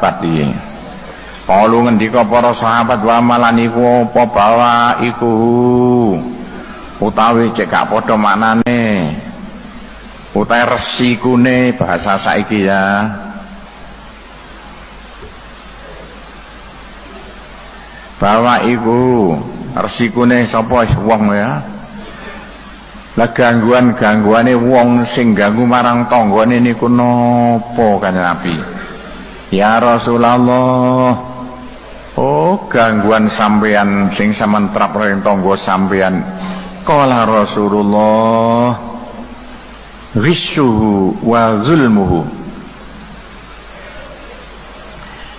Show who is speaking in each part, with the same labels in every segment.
Speaker 1: pati. Kalu ngendika para sahabat wa malan iku apa bawa iku utawi cek gak padha maknane utawi resikune bahasa saiki ya. Bawa iku resikune sapa wong ya. Lah gangguane wong sing ganggu marang tanggane niku napa kan Nabi? Ya Rasulullah. Oh, gangguan sampean sing sampean trap ring tangga sampean. Qala Rasulullah ghissuhu wa zulmuhu.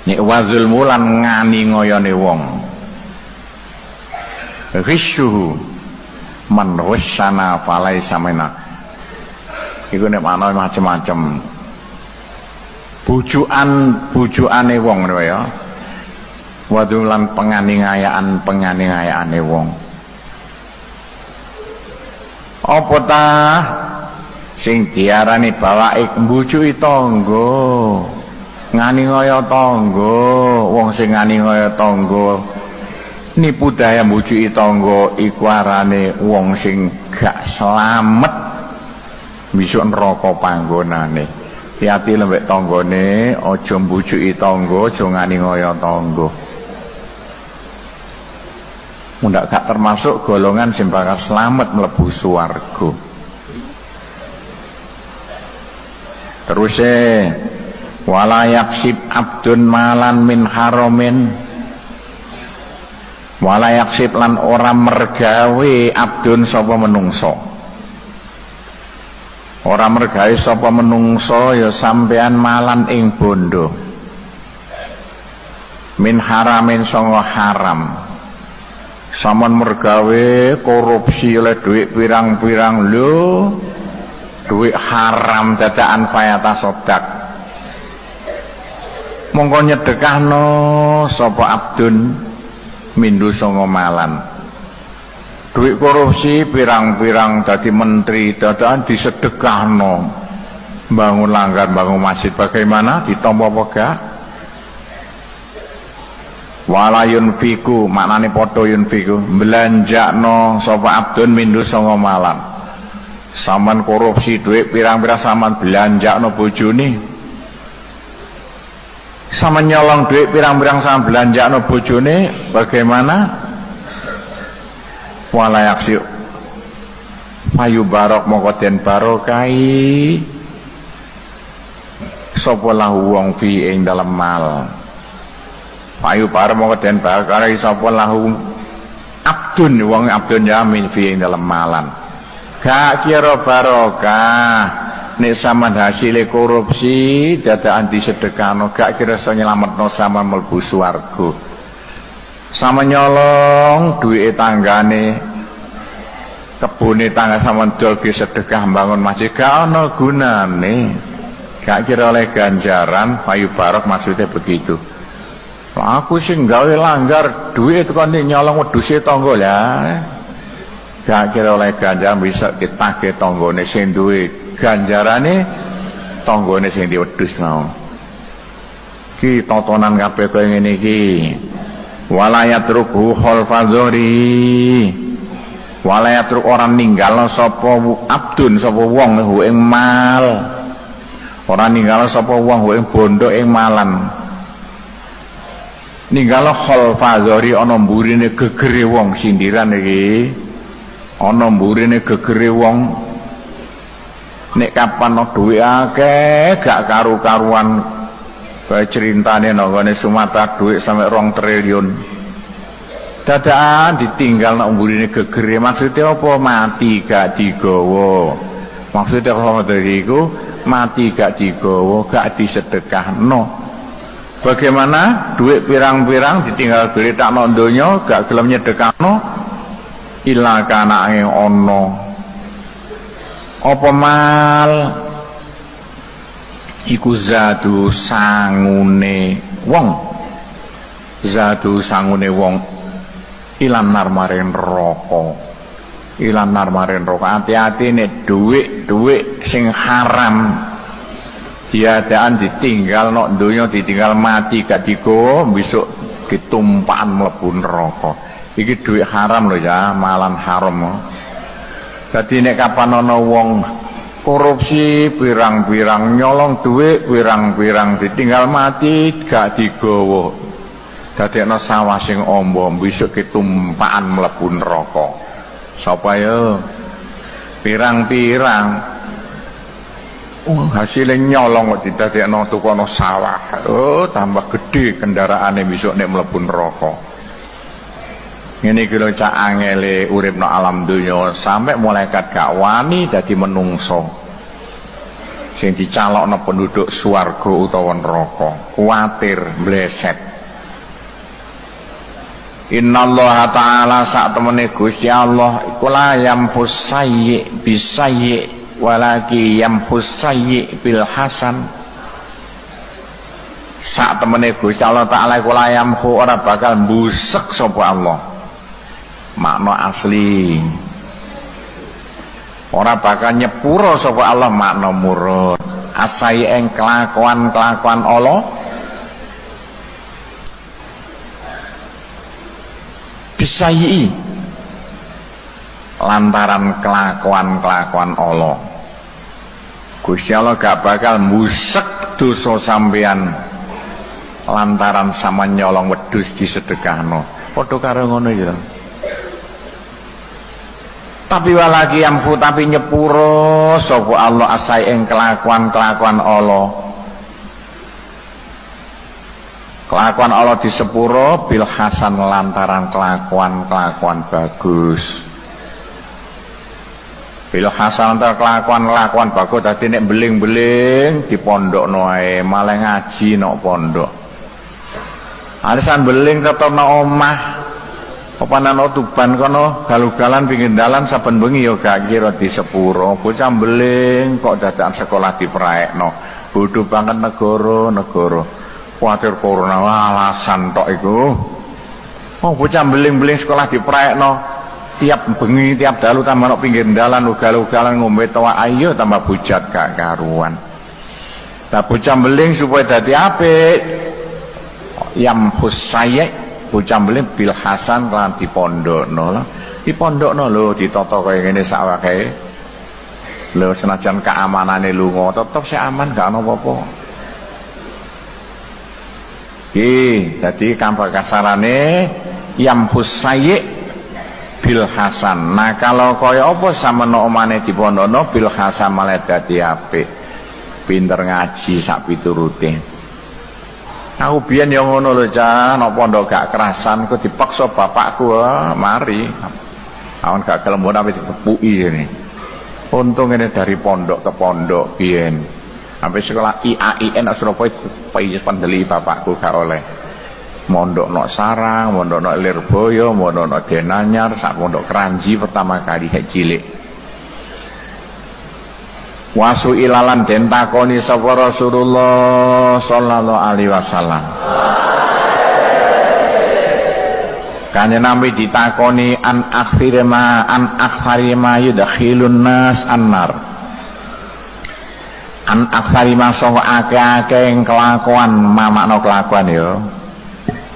Speaker 1: Nek wa zulmu lan ngani ngoyone wong. Ghissuhu man wassana falai samena. Iku nek ana macam-macam. Bujukane wong ngono ya. Wadulan penganiayaan-penganiayaane wong. Apa ta sing diarani bawaik mbujuki tangga. Ngani ngaya tangga, wong sing ngani ngaya tangga nipu daya mbujuki tangga iku arane wong sing gak slamet besok neraka panggonane. Hati lembek tanggane, aja mbujuki tangga, aja ngani ngaya tangga. Mundak gak termasuk golongan sing bakal slamet mlebu swarga. Terus wala yaksib abdun malan min haramin. Wala yaksib lan ora mergawe abdun sapa menungso. Ora mergawe sapa menungso ya sampean malan ing bondo. Min haramin sanga haram. Saman mergawe korupsi oleh duit pirang-pirang lho. Duit haram dadakan fayata sodak. Mongko nyedekahno sapa abdun mindu songo malan. Duit korupsi pirang-pirang dadi menteri dadakan disedekahno. Bangun langgar, bangun masjid bagaimana ditampa apa gak? Wala yunfiku maknane padha yunfiku belanjakno sapa abdun mindu songo malan. Saman korupsi duit pirang-pirang saman belanjakno bojone. Sama nyolong duit pirang-pirang sama belanjakno bojone bagaimana? Wala yaksi payu barok moko den barokai sapa lahu wong fi ing dalem mal. Payu barok moko den barokai sapa lahu abdun wong abdun yamin fi ing dalem malan. Gak kira barokah nek sampean hasil korupsi dadakan disedekahno gak kira iso nyelametno sampean mlebu swarga. Sama nyolong duit tanggane kebune tangga sampean dol ge sedekah bangun masjid gak ana gunane. Gak kira oleh ganjaran payu barok maksudnya begitu. Aku sing gawe langgar duit kon nyolong wedhuse tangga lah. Gak kira oleh ganjaran bisa ditagih tanggane sing duwe ganjarane tanggane sing diwedhus mau. Ki tontonan kabeh kaya ngene iki. Walayat ruku khalfadzori. Walayat ruk orang ninggal sapa abdun sapa wong ing mal. Ora ninggal sapa wong ing bondo ing malan. Ninggal khalfadzori ana mburine gegere wong sindiran iki. Ana mburine gegere wong. Nek kapan duwe akeh gak karu-karuan kaya ceritane nang Sumatera duit sampai 2 triliun. Dadakan ditinggal nang mburine gegere maksudnya apa? Mati gak digawa. Maksudnya kalau dari iku mati gak digawa, gak disedekahno. Bagaimana duit pirang-pirang ditinggal duit tak nang donya gak gelem nyedekahno ila kana ing ana apa mal iku zatu sangune wong ilan nar maring neraka. Hati-hati nek duit sing haram diadaan ditinggal nok donya ditinggal mati gak digawa besok ditumpakan mlebu neraka. Iki duit haram lho ya, malan haram. Dadi nek kapan ana wong korupsi pirang-pirang nyolong duit pirang-pirang ditinggal mati gak digawa. Dadekno sawah sing amba besok ditumpakan mlebu neraka. Sapa ya? Pirang-pirang hasilnya nyolong kok didadekno tukono sawah. Oh, tambah gede kendaraane besok nek mlebu neraka. Ngene iki lho cak angele urip nang alam donya sampai malaikat gak wani dadi menungso. Sing dicalokno penduduk swarga utawa neraka, kuwatir bleset. Innallaha ta'ala sak temene Gusti Allah iku la yamfus sayyi bisayyi walaki yamfus sayyi bil hasan. Sak temene Gusti Allah Ta'ala iku la yamfu ora bakal mbusek sapa Allah. Makna asli ora bakal nyepuro sapa Allah makna murud. Asai ing kelakuan-kelakuan Allah bisayyi lantaran kelakuan-kelakuan Allah. Gusti Allah gak bakal mbusek dosa sampean lantaran sama nyolong wedhus disedekahno. Padha karo ngono ya. Tapi walaki yamfu tapi nyepuro sapa Allah asai ing kelakuan-kelakuan Allah. Kelakuan Allah disepuro bil hasan lantaran kelakuan-kelakuan bagus. Bil hasan lantaran kelakuan-kelakuan bagus dadi nek beling-beling di pondokno ae, malah ngaji nok pondok. Alisan beling tetep nang omah. Papanan tuban kono galugalan pinggir dalan saben bengi ya gak kira disepuro. Bocah beling kok dadakan sekolah dipraekno. Bodho banget negara. Kuatir corona alasan tok iku. Oh bocah beling-beling sekolah dipraekno. Tiap bengi tiap dalu tambah nok pinggir dalan ugal-ugalan ngombe tawa ayo tambah bujat gak karuan. Lah bocah beling supaya dadi apik. Yam husayek bocah beling bil hasan lan dipondokno. Dipondokno lho ditata kaya ngene sawake. Lho senajan keamanane lunga tetep sik aman gak ana apa-apa. Jadi kampak kasarane yam husayik bil hasan. Nah kalau kaya apa samana omane dipondokno bil hasan malah dadi apik. Pinter ngaji sak piturute. Aku biyen ya ngono lho Cah, nek pondok gak kerasan kok dipaksa bapakku mari. Awan gak kelembon tapi dikepuki ngene. Untung ini dari pondok ke pondok biyen. Sampai sekolah IAIN Surabaya payus pandeli bapakku gak oleh. Mondok nok Sarang, mondok nok Lirboyo, mondok nok Denanyar, sak pondok Kranji pertama kali cilik. Wasu ilalan den takoni sapa Rasulullah sallallahu alaihi wasallam. Kanjeng Nabi ditakoni an akharima yudkhilun nas annar. An akharima sapa akeh-akeh kelakuan mamakno kelakuan ya.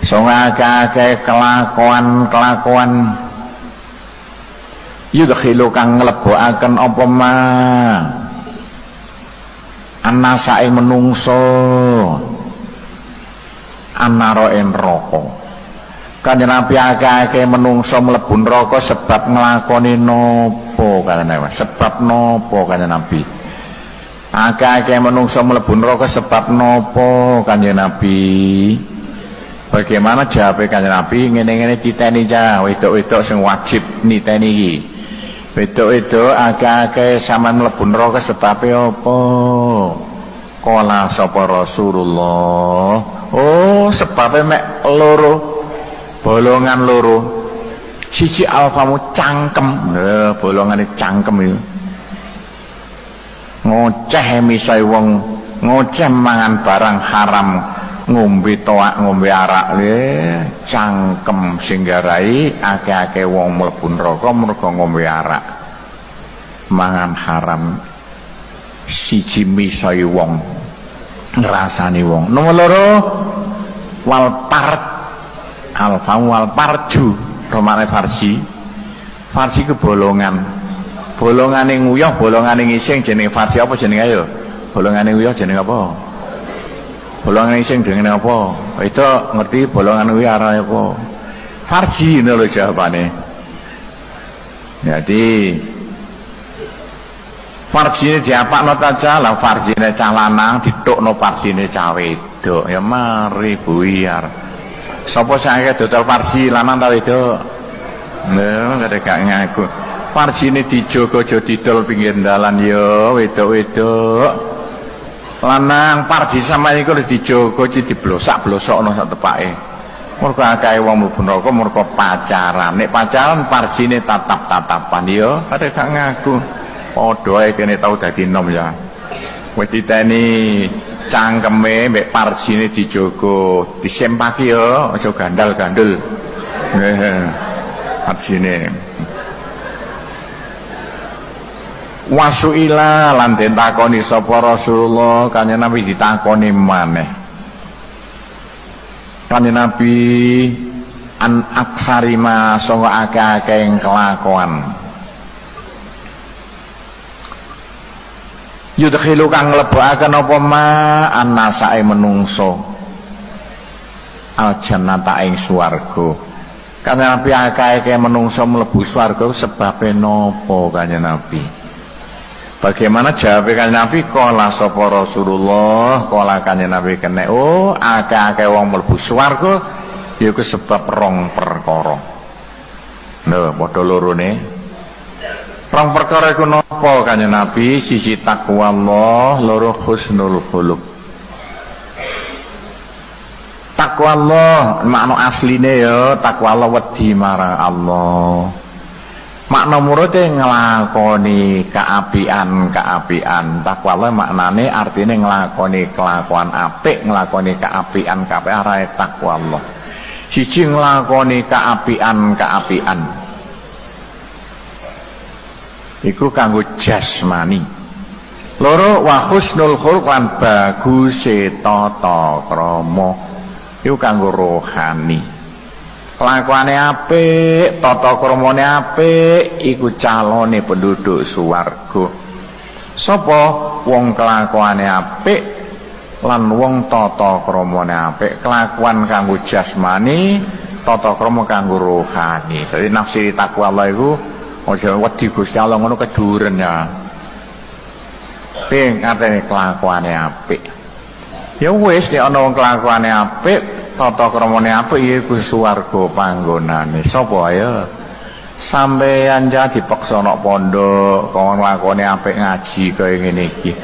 Speaker 1: Sapa akeh-akeh kelakuan yudkhilu kang nglebokaken apa ma annasa ing menungso annara ing neraka. Kanjeng Nabi akeh-akeh menungso mlebu neraka sebab nglakoni napa kanjeng Nabi? Sebab napa kanjeng Nabi? Akeh-akeh menungso mlebu neraka sebab napa kanjeng Nabi? Bagaimana jawab kanjeng Nabi? Ngene-ngene titeni cah wedok-wedok sing wajib niteni iki. Wedok-wedok akeh-akeh sampean mlebu neraka sebabe apa? Kala sapa Rasulullah. Oh, sebabe mek loro. Bolongan loro. Siji alfamu cangkem. Bolongane cangkem iki. Ngoceh misai wong ngoceh mangan barang haram, ngombe toak ngombe arak cangkem sing garai akeh-akeh wong mlebu neraka mergo ngombe arak mangan haram. Siji misai wong ngrasani wong. Nomor loro wal part alfam wal parju romane farsi. Farsi ke bolongan. Bolongane nguyah, bolongane ngising jenenge farsi apa jenenge ayo? Bolongane nguyah jenenge apa? Bolongane ngising jenenge apa? Itu ngerti bolongan nguyah arane apa? Farsi ngono lho jawabane. Jadi farsine diapakno ta cah, lah farsine cah lanang ditukno farsine cah wedok. Ya mari buyar. Sapa sing akeh dodol farsi lanang ta wedok? Lha gak ngaku. Farsine dijogo aja didol pinggir dalan ya wedok-wedok. Lanang farsi sama iku dijogo diblosak-blosokno sak tepake. Mergo akeh wong mlebu neraka mergo pacaran. Nek pacaran farsine tatap-tatapan ya gak ngaku. Padha ae kene tau dadi nom ya. Wis diteni cangkeme mbek parsine dijogo, disempaki ya, aja gandal-gandul. Parsine. Wasuila lan den takoni sapa Rasulullah, kanjeng Nabi ditakoni maneh. Kanjeng Nabi an aksarima sanga akeh-akeh kelakuan. Yudkhilu kang mlebokaken apa ma annasae menungso al jannata ing swarga. Kanjeng Nabi akeh-akeh menungso mlebu swarga sebabe napa kanjeng Nabi? Bagaimana jawab kanjeng Nabi? Qala sapa Rasulullah, qala kanjeng Nabi kene, oh akeh-akeh wong mlebu swarga ya iku sebab rong perkara. Lho, padha lorone. Rong perkara iku napa kanjeng Nabi? Sisi takwa Allah, loro husnul khuluq. Takwa Allah makna asline ya takwa Allah wedi marang Allah. Makna murute nglakoni kaapian. Takwa Allah maknane artine nglakoni kelakuan apik, nglakoni kaapian arahe takwa Allah. Siji nglakoni kaapian. Iku kanggo jasmani. Loro wa husnul khuluq lan baguse tata krama. Iku kanggo rohani. Kelakuane apik, tata kramane apik, iku calone penduduk swarga. Sapa wong kelakuane apik lan wong tata kramane apik, kelakuan kanggo jasmani, tata krama kanggo rohani. Dadi nafsi takwa Allah iku aja wedi Gusti Allah ngono keduren ya. Ping artine kelakuane apik. Ya wis nek ana wong kelakuane apik, tata kramane apik iku swarga panggonane. Sapa ya? Sampeyan ja dipaksa nek pondok, kon lakone apik ngaji kaya ngene iki.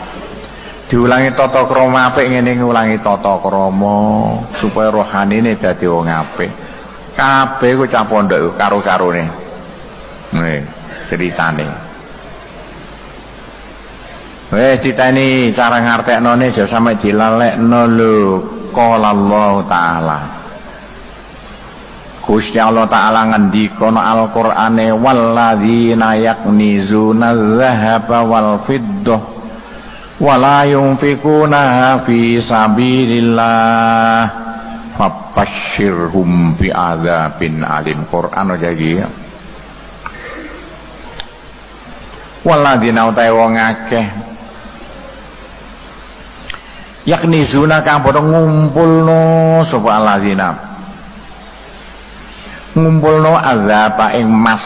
Speaker 1: Diulangi tata krama apik ngene ngulangi tata krama supaya rohanine dadi wong apik. Kabeh ku cah pondok iku karo-karone. Nih, ceritane. Ceritane cara ngarteknone aja sampe dilalekno lho. Qala Allah Ta'ala, Gusti Allah Ta'ala ngendika no Al-Qur'ane walladzina yaknizuna dzahaba wal fiddah wala yunfikuna fi sabilillah fabashshirhum bi adzabin alim. Quran aja iki. Walladzina utai wong akeh yaknizuna kang padha ngumpulno sapa alladzina ngumpulno adzaba ing emas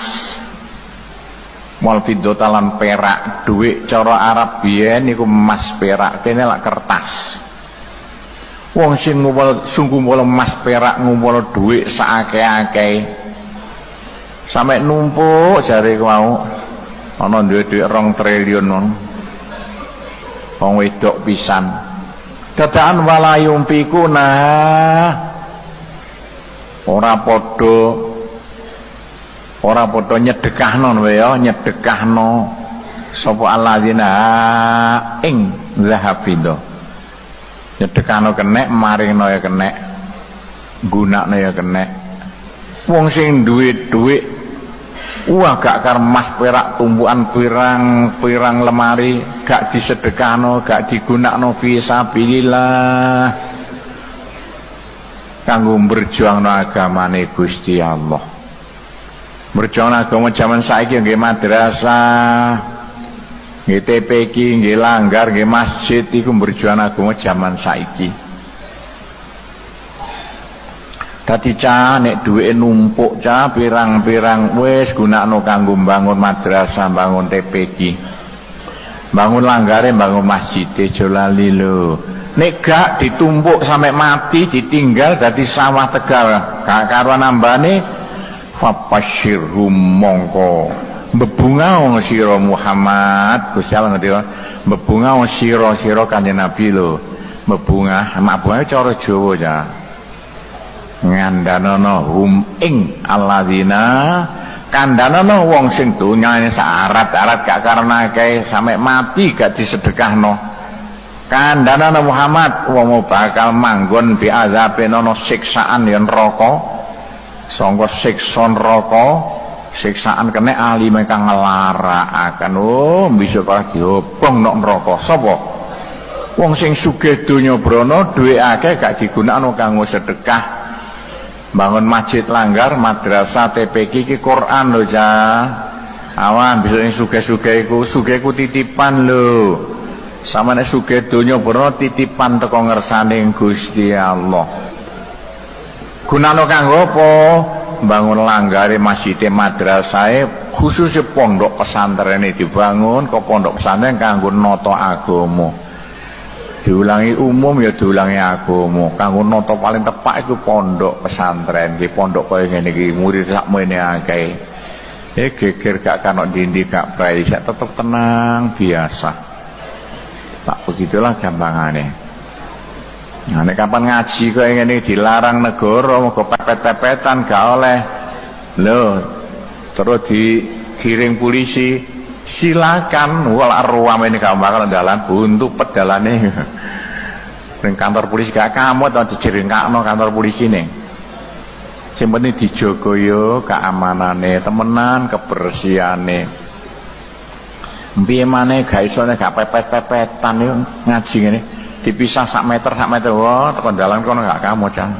Speaker 1: wal fiddata lan perak. Dhuwit cara Arab biyen niku emas perak, kene lak kertas. Wong sing ngumpul emas perak, ngumpul dhuwit sakake-akeh sampe numpuk jare mau ana duwe dhuwit 2 triliun mon. Wong wedok pisan dadaan wala yumpikuna ora padha nyedekahno ya, nyedekahno sapa alladzina ing zahabindo. Nyedekahno kenek, maringno ya kenek, gunakno ya kenek. Wong sing duwe dhuwit Wah gak karmas perak tumpuan pirang lemari gak disedekahno, gak digunakno fi sabilillah kanggo berjuangno agamane Gusti Allah. Berjuang agama zaman saiki nggih madrasah, nggih TPQ, nggih langgar, nggih masjid iku berjuang agama zaman saiki. Dadi cah nek duwike numpuk cah pirang-pirang wis gunakno kanggo bangun madrasah, bangun TPQ, bangun langgare, bangun masjid. Jolali lho. Nek gak ditumpuk sampai mati ditinggal dadi sawah tegal gak karuan nambane fapashirhum mongko bebunga wong sira Muhammad. Gusti Allah ngerti bebunga wong sira Kanjeng Nabi lho. Bebunga mak bunga cara Jawa ya. Ngandanono hum ing alladzina kandanono wong sing donyane syarat-syarat gak karena kae sampai mati gak disedekahno. Kandanono Muhammad wong bakal manggon bi azaben ana siksaan yen neraka. Sangka siksa neraka, siksaan kene ahli kang nglarakaken bisa kaya diobong nok neraka. Sapa? Wong sing sugih donya brana, duwe akeh gak digunakno kanggo sedekah. Bangun masjid langgar, madrasah, TPQ iki Quran lho cah. Awan bisa sing sugih-sugih iku titipan lho. Sama nek sugih donya brana titipan teko ngersane Gusti Allah. Gunane kanggo apa? Bangun langgare masjid madrasahe khususnya pondok pesantren dibangun kok pondok pesantren kanggo nata agama. Diulangi umum ya diulangi agama. Kanggo nata paling tepak iku pondok pesantren. Nggih pondok kaya ngene iki murid sakmene akeh. Geger gak kanok dindi gak prei sak tetep tenang biasa. Tak begitulah gampangane. Nah, nek kapan ngaji kok ngene dilarang negara mergo pepet-pepetan gak oleh. Lho, terus digiring polisi, silakan wala ruam ini gak bakal dalan buntu pedalane. Ning kantor polisi gak kamot atau dijeringkakno kantor polisine. Sing penting dijaga yo keamanane, temenan kebersihane. Piye maneh gak iso nek gak pepet-pepetan yo ngaji ngene. Dipisah sak meter wah tekan dalan kono gak kamu can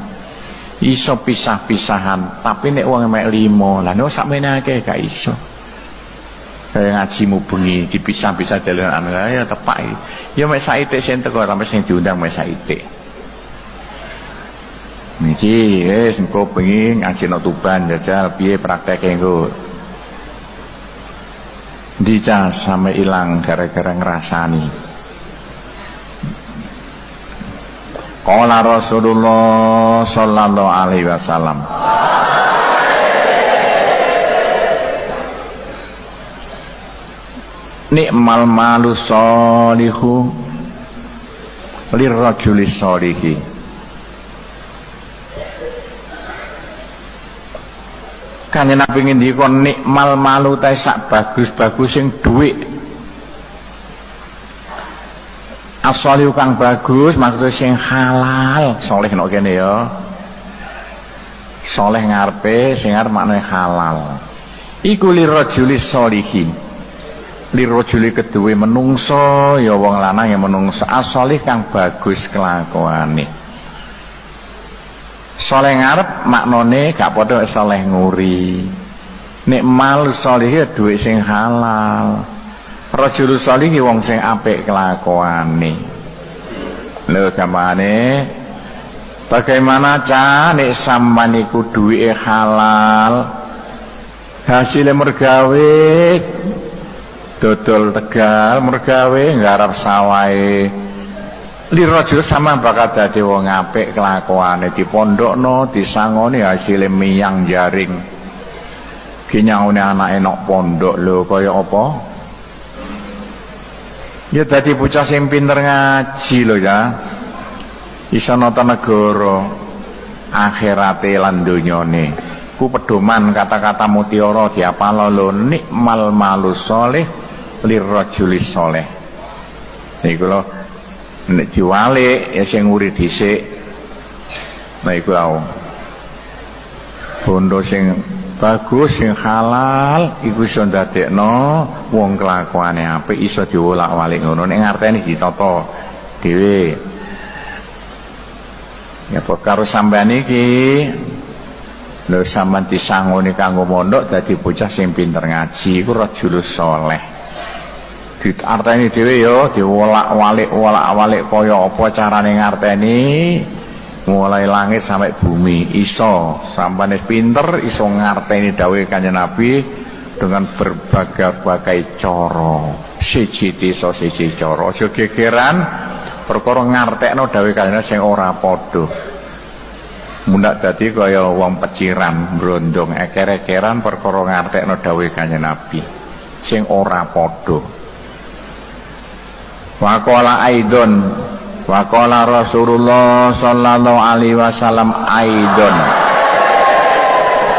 Speaker 1: iso pisah-pisahan tapi nek wong mek 5 lah nek sak menake gak iso kaya ngaji bengi dipisah-pisah dalan ya tepak ya mek saitik sing teko sampe sing diundang mek saitik niki wis engko bengi ngaji nang Tuban jajal piye prakteke engko dicas sampe ilang gara-gara ngrasani. Qala Rasulullah sallallahu alaihi wasallam nikmal malu sholihu lirrajuli sholihi. Kanjeng Nabi ngendika nikmal malu ta sak bagus-bagus sing dhuwit. As-sholihu kang bagus maksudnya sing halal, soleh nok kene ya. Soleh ngarepe sing arep maknane halal. Iku lirrajuli sholihi. Lirrajuli keduwe menungso ya wong lanang ya menungso as-sholih kang bagus kelakuane. Soleh ngarep maknane gak padha soleh nguri. Nek mal sholihi duwe sing halal. Rajul salih wong sing apik kelakuane. Lho gampangane bagaimana cah nek sampean iku duwike halal, hasilnya mergawe dodol Tegal, mergawe nggarap sawahe. Lirajul sampean bakal dadi wong apik kelakuane, dipondokno, disangoni hasilnya miyang jaring. Ki nyaune anake nok pondok lho kaya apa? Ya tadi bocah sing pinter ngaji lho ya. Iso nata negara akhirate lan donyane. Ku pedoman kata-kata mutiara diapalo lho nikmal malus sholih lirrajuli sholih. Niku lho nek diwalik ya sing nguri dhisik. Nah iku au. Bondo sing bagus sing halal iku iso ndadekno wong kelakuane apik iso diwolak-walik ngono nek ngarteni ditata dhewe. Ya karo sampean iki lho sampean disangoni kanggo mondok dadi bocah sing pinter ngaji iku rajul saleh. Diarteni dhewe ya diwolak-walik kaya apa carane ngarteni mulai langit sampai bumi iso sampeyan pinter iso ngarteni dawuhe Kanjeng Nabi dengan berbagai-bagai cara. Siji desa siji cara. Aja gegeran perkara ngartekno dawuhe Kanjeng sing ora padha. Mundak dadi kaya wong peciran brondong eker-ekeran perkara ngartekno dawuhe Kanjeng Nabi sing ora padha. Waqala aidon waqala Rasulullah sallallahu alaihi wasallam aidon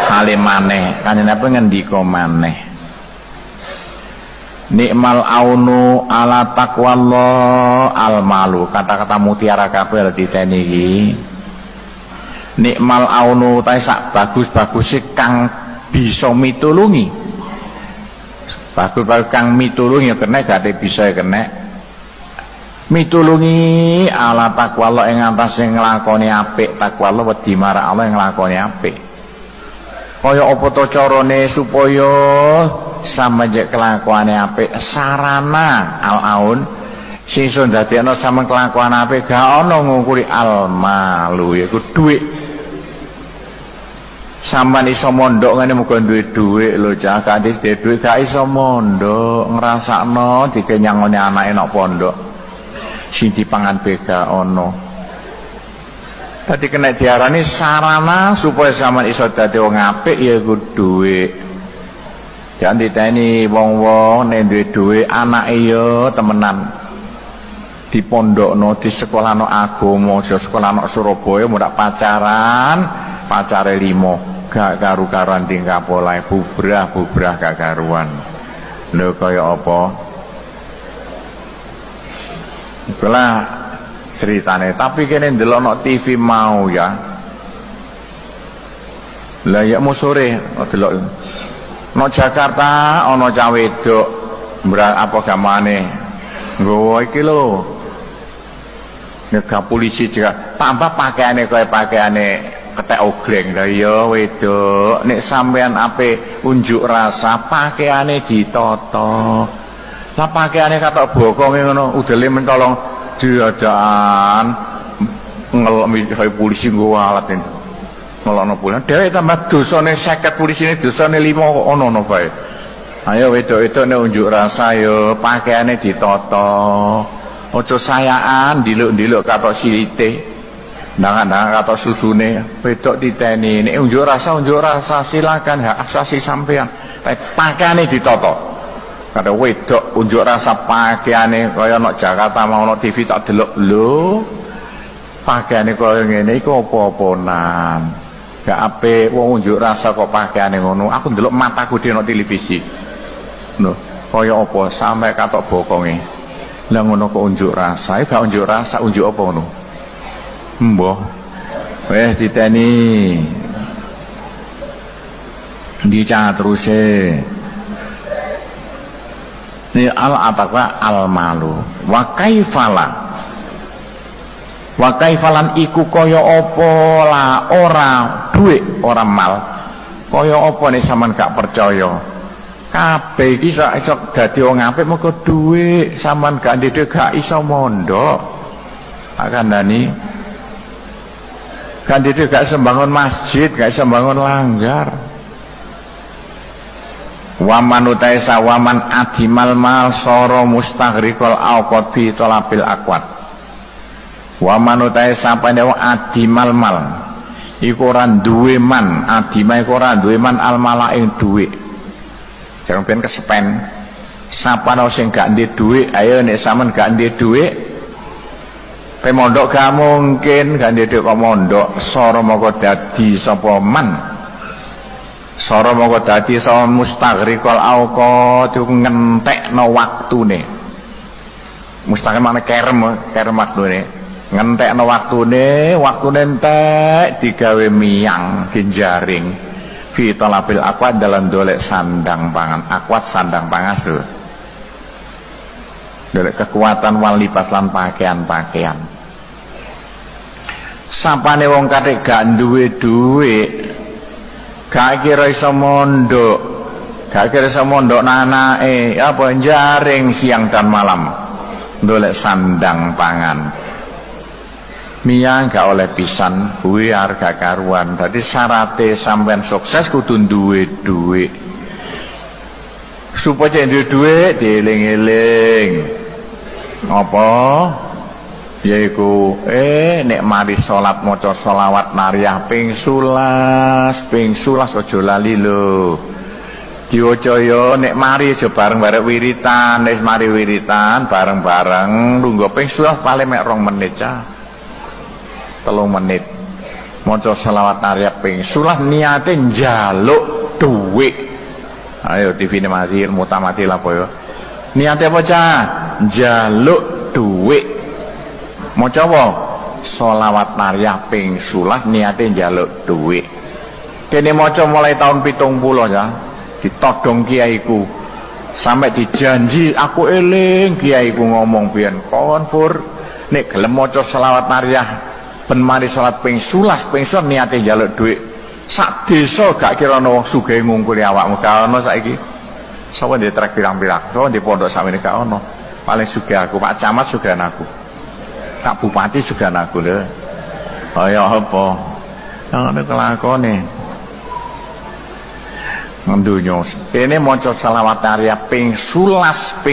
Speaker 1: halimane Kanjeng Nabi ngendika maneh nikmal aunu ala taqwallah al malu kata-kata mutiara kabeh diteni iki nikmal aunu ta sak bagus-baguse kang bisa mitulungi bagus-bagus kang mitulungi kena gak bisa kena mitulungi ala takwa Allah ing atase nglakoni apik takwa Allah wedi marang Allah ing nglakoni apik kaya apa to carane supaya sampeyan kelakuane apik sarana al-aun sing iso ndadekno sampeyan kelakuan apik gak ana ngukuri al-malu yaiku dhuwit sampeyan iso mondok ngene muga duwe dhuwit lho cah gak duwe dhuwit gak iso mondok ngrasakno dikenyangone anake nang pondok sing dipangan bega ono. Dadi kena diarani sarana supaya sampean iso dadi wong apik ya iku dhuwit. Jangan diteni wong-wong nek duwe dhuwit anake ya temenan dipondokno di sekolahno agama, aja sekolahno Surabaya mudak pacaran, pacare 5, gak karu-karuan tingkah polahe bubrah gak karuan. Lho kaya apa? Itulah ceritane. Tapi kene ndelokno TV mau ya. Lah ya mau sore delok. No Jakarta ana cah wedok apa gamane. Nggowo iki lho. Nek polisi juga tambah pakaiane kaya pakaiane ketek ogleng. Lah ya wedok nek sampean ape unjuk rasa pakaiane ditata. Lah pakaiane katok bokonge ngono udele mentolong diadaan ngelok kaya polisi nggo alat ini ngelokno pulang dhewek tambah dosane 50 polisine dosane 5 kok ono bae. Ayo wedok-wedok nek unjuk rasa yo pakaiane ditata aja sayaan diluk-diluk katok silite ndang-ndang katok susune wedok diteni nek unjuk rasa silakan hak asasi sampean tapi pakaiane ditata. Kada wedok unjuk rasa pakaiane kaya nek Jakarta mau nek TV tak delok lho. Pakaiane kaya ngene iku apa-apanan. Gak apik wong unjuk rasa kok pakaiane ngono. Aku ndelok mataku di nek televisi. Lho, kaya apa sampe katok bokonge. Lah ngono kok unjuk rasa, gak unjuk rasa, unjuk apa ngono? Mbah. Wis diteni. Dica teruse. Ni al-ataqwa al-malu wa kaifalan iku kaya apa lah ora duit ora mal kaya apa nek sampean gak percaya kabeh iki iso dadi wong apik mergo duit sampean gak ndek gak iso mondok kandhani gak ndek gak iso bangun masjid gak iso bangun langgar. Waman utai sawaman adimal mal soro mustaghrikol awqat fi tolabil akwat. Waman utai sapane wong adimal mal iku ora duwe man adima iku ora duwe man al mala ing dhuwit. Jangan ben kesepen. Sapane sing gak ndek dhuwit ayo nek sampean gak ndek dhuwit pe mondok gak mungkin gak ndek kok mondok soro moko dadi sapa man. Sora moko dadi sama mustaghrikal awqat iku ngentekno waktune. Mustaghrik makne kerem waktune. Ngentekno waktune entek digawe miyang genjaring. fi talabil akwat dalam dolek sandang pangan. Akwat sandang pangan tuh. Dolek kekuatan wal libas lan pakaian-pakaian. Sapane wong kathik gak duwe dhuwit, gak kira iso mondok, gak kira iso mondok anake, apa jaring siang dan malam dolek sandang pangan. Mia gak oleh pisan, kuwi harga karuan. Dadi syaratnya sampean sukses kudu duwe dhuwit. Supaya duwe dhuwit dieling-eling. Apa? Yaiku nek mari salat maca selawat nariyah ping 11 aja lali lho. Diwaca yo nek mari aja bareng-bareng wiritan, nek mari wiritan bareng-bareng lungguh ping 11 paling mek 2 menit cah. 3 menit maca selawat nariyah ping 11 niate njaluk dhuwit. Ayo TV mati mutamati lah apa yo. Niate apa cah? Njaluk dhuwit. Maca apa? Sholawat nariyah ping 11 niate njaluk dhuwit. Kene maca mulai tahun 70 ya. Ditodong kiaiku. Sampai dijanji aku eling kiaiku ngomong biyen konfur nek gelem maca sholawat nariyah ben mari salat ping 11 niate njaluk dhuwit. Sak desa gak kira ana wong sugih ngungkuli awakmu gak ana saiki. Sapa ndek trek pirang-pirang, sapa ndek pondok sakmene gak ana. Paling sugih aku Pak Camat sugih aku. Kak Bupati juga aku lho. Kaya apa? Ngono kelakone. Ndonya. Kene maca selawat nariyah ping 11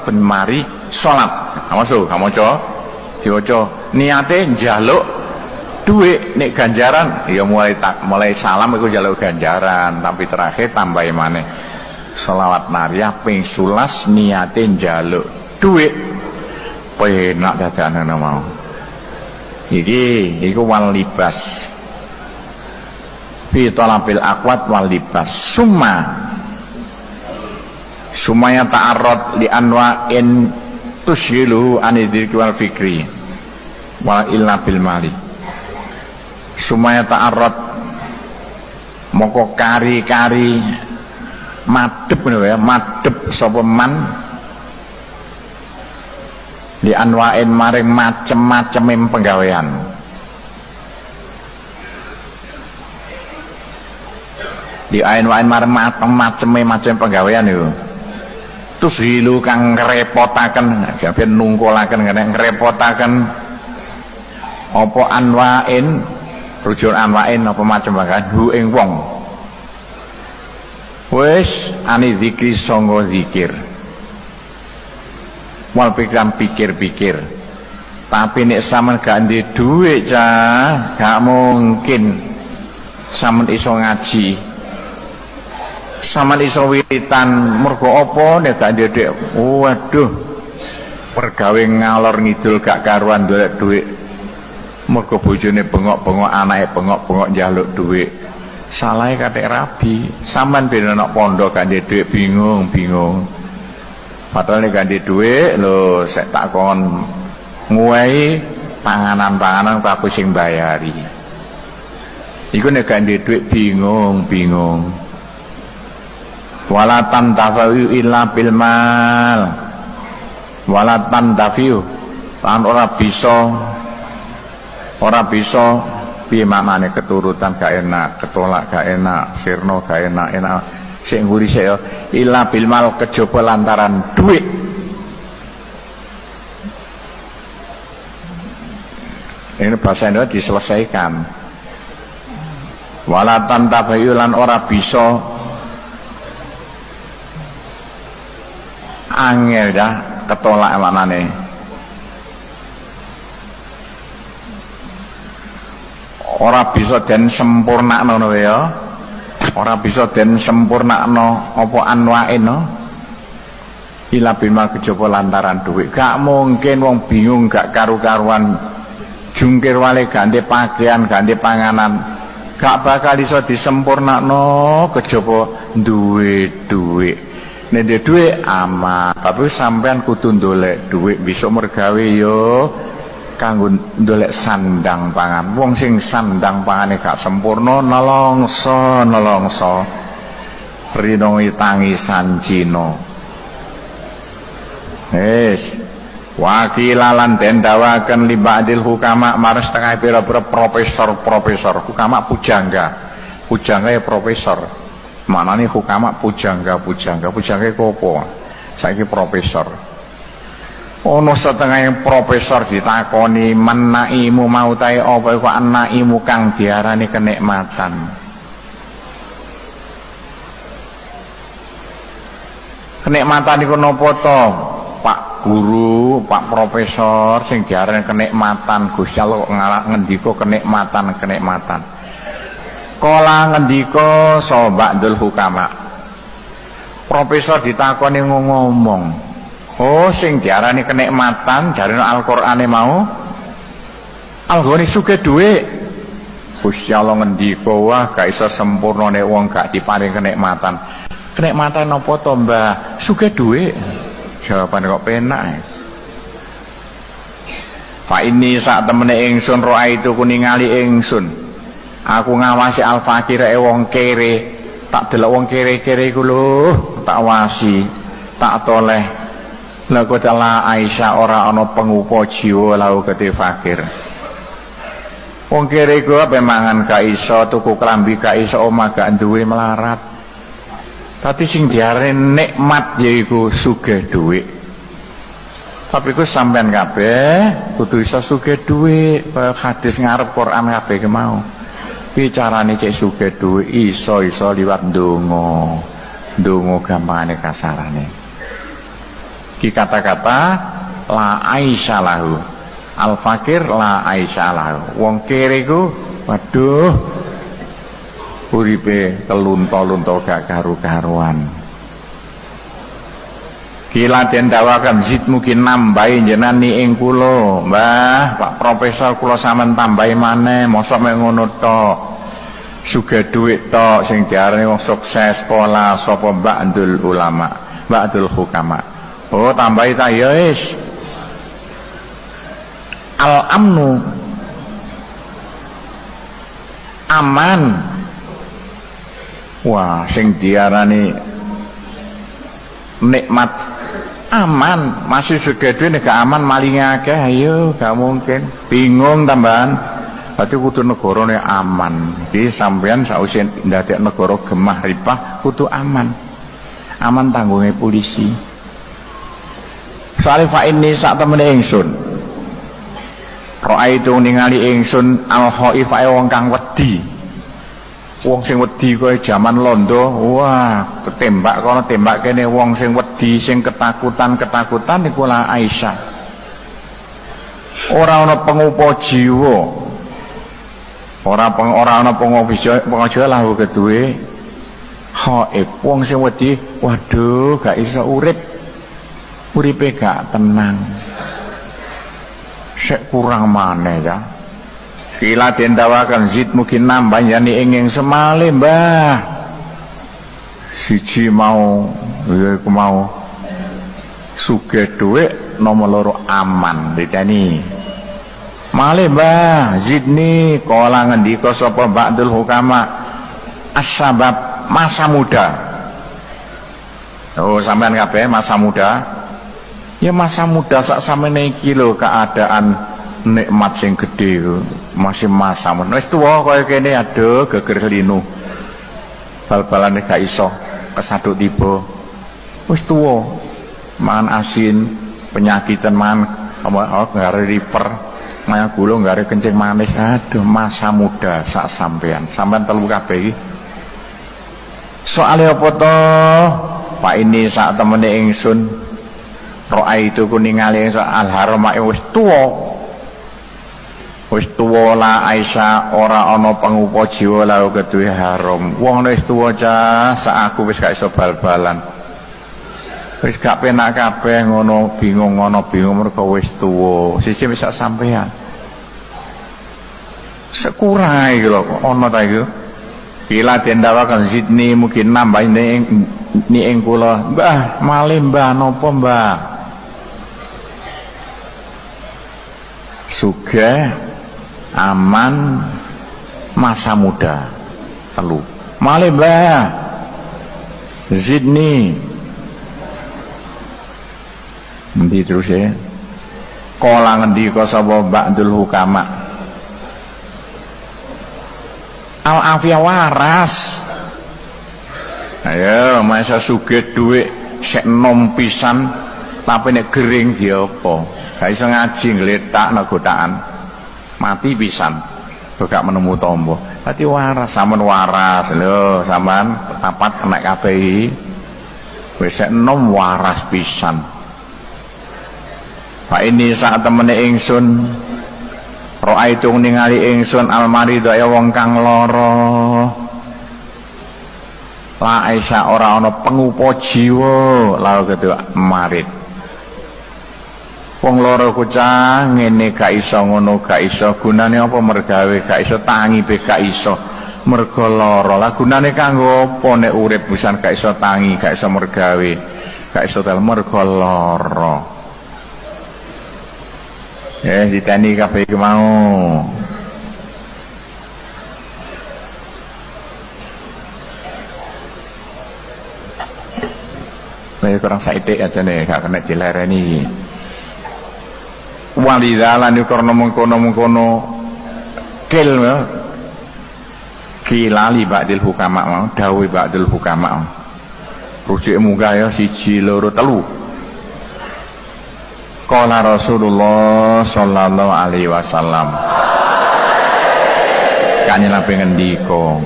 Speaker 1: ben mari salat. Masuk, kamu maca. Diwaca niate njaluk dhuwit nek ganjaran ya mulai salam iku njaluk ganjaran, tapi terakhir tambah maneh. Selawat nariyah ping 11 niate njaluk dhuwit. Penak dadane mau. Iku wal libas. Fi talabil akwat wal libas. Sumaya ta'arrad li anwa'in tushilu anidriki wal fikri wal illa bil mali. Sumaya ta'arrad moko kari-kari madhep ngono ya, madhep sapa man di anwain maring macem-macem penggawean. Di anwain maring macem penggawean itu. Terus hilu kang ngerepotaken, jabe nungkulaken ngerepotaken apa anwain, rujuk anwain apa macem penggawean hu ing wong. Wis ani zikri sangga zikir. Wal pikiran pikir-pikir. Tapi nek sampean gak ndek dhuwit cah, gak mungkin sampean iso ngaji. Sampean iso wiritan mergo apa nek gak ndek dhuwit. Waduh. Pergawe ngalor ngidul gak karuan golek dhuwit. Mergo bojone bengok-bengok, anake bengok-bengok njaluk dhuwit. Salahe kathik rabi. Sampean ben ana pondok gak ndek dhuwit bingung-bingung. Padahal nek ganti dhuwit lho sek takon nguwehi panganan-panganan aku sing bayari. Iku nek ganti dhuwit bingung-bingung. Wala tantafiu illa bil mal. Wala tantafiu lan ora bisa piye maknane keturutan gak enak, ketolak gak enak, sirna gak enak. Sik nguri sik ya illa bil mal kejaba lantaran dhuwit. Ini bahasa Indonesia diselesaikan. Wala tantabayu lan ora bisa angel dah ketolak maknane. Ora bisa den sempurnakno ngono ya. Ora bisa den sempurnakno apa anwain no. Ila bima kejaba lantaran dhuwit. Gak mungkin wong bingung gak karu-karuan jungkir wale ganti pakaian, ganti panganan. Gak bakal iso disempurnakno kejaba duwe dhuwit. Nek duwe dhuwit aman, tapi sampean kudu ndolek dhuwit bisa mergawe yo kanggo ndolek sandang pangan. Wong sing sandang pangane gak sempurna nelongso rino tangisan Cina. Wakilalan den dawaken li ba'dil hukama mares tengah pira-pira profesor hukama pujangga ya profesor maknane hukama pujangga kopo saiki profesor ono setengah profesor ditakoni menaimu mau tae apa iku anaimu kang diarani kenikmatan. Kenikmatan iku napa to Pak Guru, Pak Profesor sing diarani kenikmatan? Gusti Allah kok ngendika kenikmatan. Kala ngendika Ba'dul Hukama. Profesor ditakoni ngomong, "Oh, sing diarani kenikmatan jarene Al-Qur'ane mau algone sugih dhuwit." Gusti Allah ngendika, "Wah, gak iso sempurnane wong gak diparing kenikmatan." Kenikmatan apa to, Mbah? Sugih dhuwit. Jawaban kok penak. Fa ini sak temene ingsun roa itu kuningali ingsun. Aku ngawasi al-fakir wong kere, tak delok wong kere-kere iku lho, tak wasi, tak toleh. Lha kok Aisyah ora ana pengupa jiwa lau kete fakir. Wong kere iku ape mangan gak iso, tuku klambi gak iso, omah gak duwe melarat. Tapi sing diarani nikmat yaiku sugih dhuwit. Tapi ku sampean kabeh kudu iso sugih dhuwit. Hadis ngarep Quran kabeh ki mau. Bicarane cek sugih dhuwit iso liwat ndonga. Ndonga gampangane kasarane. Ki kata-kata la Aisyah lahu. Al fakir la Aisyah lahu. Wong kere ku waduh uripe kelunto-lunto gak karu-karuan. Kila den dawakan zid mungkin nambahi jenani ing kula, Mbah, Pak Profesor kula sampean tambahi maneh, mosok mek ngono tok. Sugih dhuwit tok sing diarani wong sukses pola sapa ba'dul ulama, ba'dul hukama. Oh, tambahi ta ya wis. Al-amnu aman. Wah, sing diarani nikmat aman, masih sugih nek gak aman malinge akeh, ayo gak mungkin. Bingung tambahan. Berarti kudu negarane aman. Iki sampean sausi ndadek negara gemah ripah kudu aman. Aman tanggunge polisi. Soale fa ini sak temene ingsun. Roa itu ningali ingsun al-khaifa wong kang wedi. Wong sing wedi kowe jaman londo, wah, ketembak kono tembak kene. Wong sing wedi, sing ketakutan niku la Aisyah. Ora ana pengupa jiwa. Ora ana pengupa jiwa lah keduwe khaif. Wong sing wedi, waduh, gak iso urip. Uripe gak tenang. Sek kurang maneh ya. Kila den dawakan zid mungkin nambah yani ingin semale, Mbah. Siji mau ya iku mau sugih dhuwit, nomor loro aman diteni. Male, Mbah, zidni kala ngendika sapa ba'dul hukama as-sabab masa muda. Oh, sampean kabeh masa muda. Ya masa muda sak samene iki lho keadaan nikmat sing gede masih masa wis tuwa kaya kene, aduh geger linu bal-balane gak iso kesaduk tiba, wis tuwa mangan asin penyakitan mangan ngare riper maya gula ngare kencing manis. Aduh masa muda sak sampean telu kabeh iki. Soale apa to? Pak ini sak temene ingsun roa itu kuningali al-haram wis tuwa la Aisyah ora ana pengupa jiwa lau keduwe haram. Wong wis tuwa cah, sak aku wis gak iso bal-balan. Wis gak penak kabeh ngono bingung mergo wis tuwa. Siji wis sak sampean. Sekurang iki lho ana ta iku. Kila den dawakan zidni mungkin nambah ni ing kula. Mbah, malih Mbah napa Mbah? sugih, aman, masa muda. Telu. Malih Mbah. Zidni. Nanti terus ya. Kala ngendika sapa ba'dul hukama. Al afia waras. Ayo masa sugih dhuwit sek enom pisan tapi nek gering dia apa? Gak iso ngaji ngletak nek gotakan. Mati pisan. Gak menemu tombo. Dadi waras, sampean waras lho, sampean tapat kena kabeh. Wis sek enom waras pisan. Pak ini saat temene ingsun roa itu ningali ingsun almari doa wong kang loro la Aisyah ora ana pengupo jiwa lalu kedua marit wong loro kucah ngene gak iso ngono gak iso gunane apa mergawe gak iso tangi be gak iso mergo loro lah gunane kanggo apa nek urip pisan gak iso tangi gak iso mergawe gak iso tel mergo loro. Ditani kabeh iki mau. Saya kurang saitik aja nih, gak kena dilereni. Walidalan itu karena mengkono kilali ba'dil hukama mau, dawi ba'dil hukama. Rujuk muga ya siji loro telu. Qala Rasulullah sallallahu alaihi wasallam. Kanjeng Nabi ngendika,